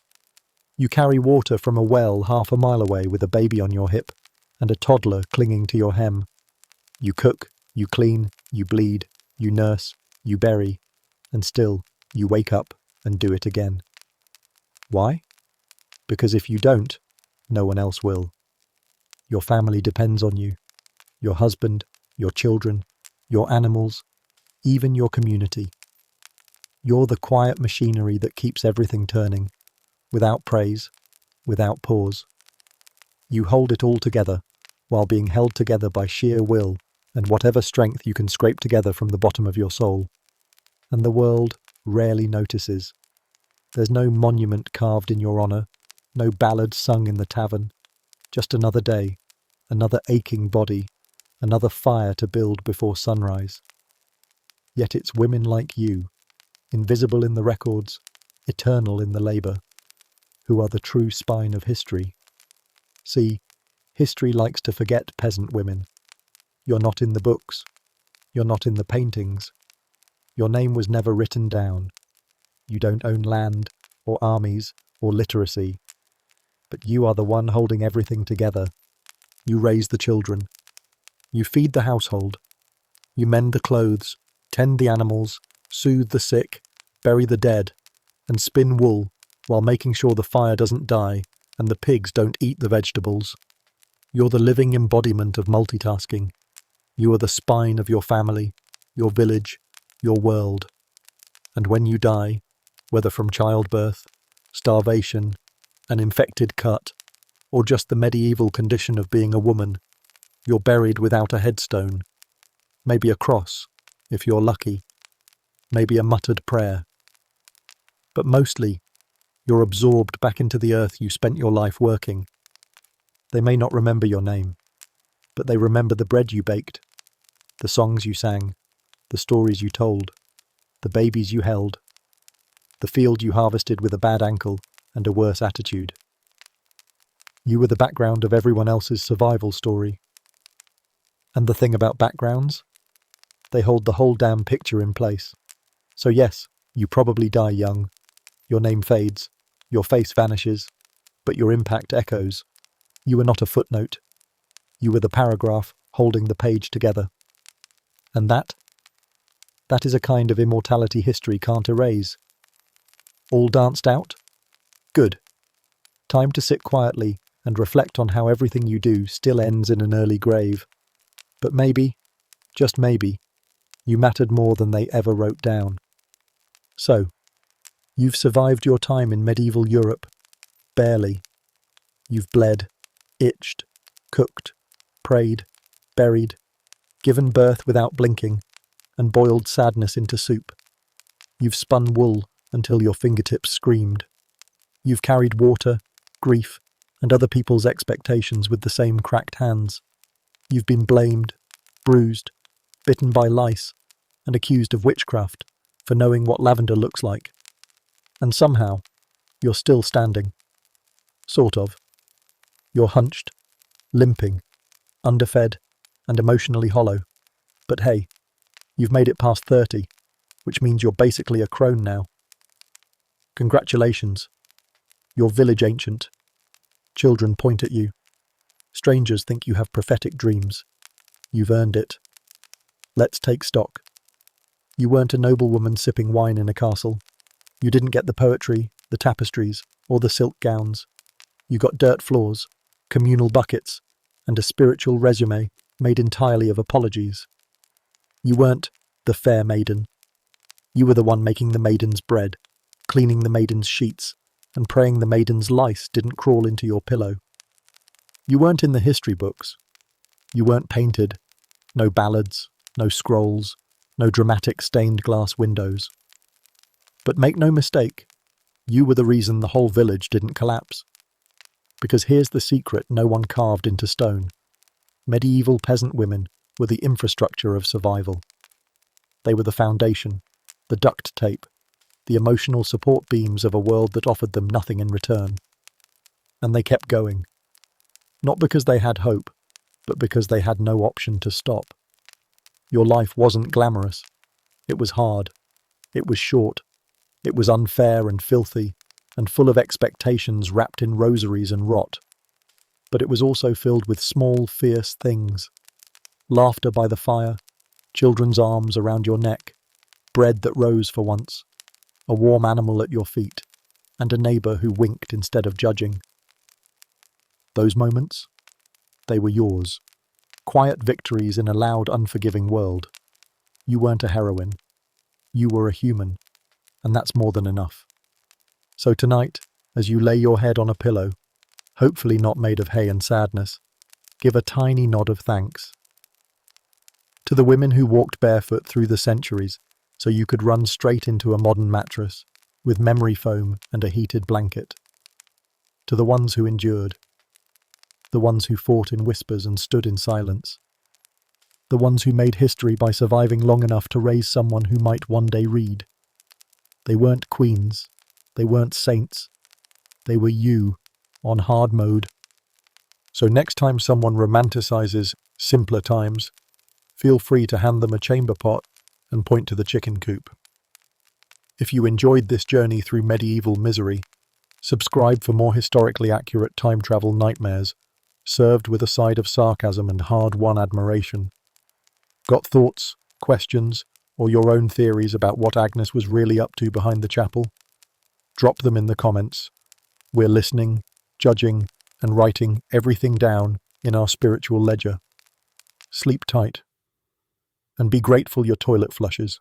You carry water from a well half a mile away with a baby on your hip and a toddler clinging to your hem. You cook, you clean, you bleed, you nurse, you bury, and still you wake up and do it again. Why? Because if you don't, no one else will. Your family depends on you. Your husband, your children, your animals, even your community. You're the quiet machinery that keeps everything turning, without praise, without pause. You hold it all together, while being held together by sheer will and whatever strength you can scrape together from the bottom of your soul. And the world rarely notices. There's no monument carved in your honour, no ballad sung in the tavern, just another day, another aching body, another fire to build before sunrise. Yet it's women like you, invisible in the records, eternal in the labour, who are the true spine of history. See, history likes to forget peasant women. You're not in the books. You're not in the paintings. Your name was never written down. You don't own land, or armies, or literacy. But you are the one holding everything together. You raise the children. You feed the household. You mend the clothes, tend the animals, soothe the sick, bury the dead, and spin wool while making sure the fire doesn't die and the pigs don't eat the vegetables. You're the living embodiment of multitasking. You are the spine of your family, your village, your world. And when you die, whether from childbirth, starvation, an infected cut, or just the medieval condition of being a woman, you're buried without a headstone, maybe a cross, if you're lucky, maybe a muttered prayer. But mostly, you're absorbed back into the earth you spent your life working. They may not remember your name, but they remember the bread you baked, the songs you sang, the stories you told, the babies you held, the field you harvested with a bad ankle and a worse attitude. You were the background of everyone else's survival story. And the thing about backgrounds? They hold the whole damn picture in place. So yes, you probably die young. Your name fades, your face vanishes, but your impact echoes. You were not a footnote. You were the paragraph holding the page together. And that is a kind of immortality history can't erase. All danced out? Good. Time to sit quietly and reflect on how everything you do still ends in an early grave. But maybe, just maybe, you mattered more than they ever wrote down. So, you've survived your time in medieval Europe. Barely. You've bled, itched, cooked, prayed, buried, given birth without blinking, and boiled sadness into soup. You've spun wool until your fingertips screamed. You've carried water, grief, and other people's expectations with the same cracked hands. You've been blamed, bruised, bitten by lice, and accused of witchcraft for knowing what lavender looks like. And somehow, you're still standing. Sort of. You're hunched, limping, underfed, and emotionally hollow. But hey, you've made it past 30, which means you're basically a crone now. Congratulations. You're village ancient. Children point at you. Strangers think you have prophetic dreams. You've earned it. Let's take stock. You weren't a noblewoman sipping wine in a castle. You didn't get the poetry, the tapestries, or the silk gowns. You got dirt floors, communal buckets, and a spiritual resume made entirely of apologies. You weren't the fair maiden. You were the one making the maiden's bread, cleaning the maiden's sheets, and praying the maiden's lice didn't crawl into your pillow. You weren't in the history books. You weren't painted. No ballads, no scrolls, no dramatic stained glass windows. But make no mistake, you were the reason the whole village didn't collapse. Because here's the secret no one carved into stone. Medieval peasant women were the infrastructure of survival. They were the foundation, the duct tape, the emotional support beams of a world that offered them nothing in return. And they kept going. Not because they had hope, but because they had no option to stop. Your life wasn't glamorous. It was hard. It was short. It was unfair and filthy, and full of expectations wrapped in rosaries and rot. But it was also filled with small, fierce things. Laughter by the fire, children's arms around your neck, bread that rose for once, a warm animal at your feet, and a neighbour who winked instead of judging. Those moments? They were yours. Quiet victories in a loud, unforgiving world. You weren't a heroine. You were a human, and that's more than enough. So tonight, as you lay your head on a pillow, hopefully not made of hay and sadness, give a tiny nod of thanks. To the women who walked barefoot through the centuries so you could run straight into a modern mattress with memory foam and a heated blanket. To the ones who endured. The ones who fought in whispers and stood in silence. The ones who made history by surviving long enough to raise someone who might one day read. They weren't queens. They weren't saints. They were you, on hard mode. So next time someone romanticizes simpler times, feel free to hand them a chamber pot and point to the chicken coop. If you enjoyed this journey through medieval misery, subscribe for more historically accurate time travel nightmares, served with a side of sarcasm and hard-won admiration. Got thoughts, questions, or your own theories about what Agnes was really up to behind the chapel? Drop them in the comments. We're listening, judging, and writing everything down in our spiritual ledger. Sleep tight. And be grateful your toilet flushes.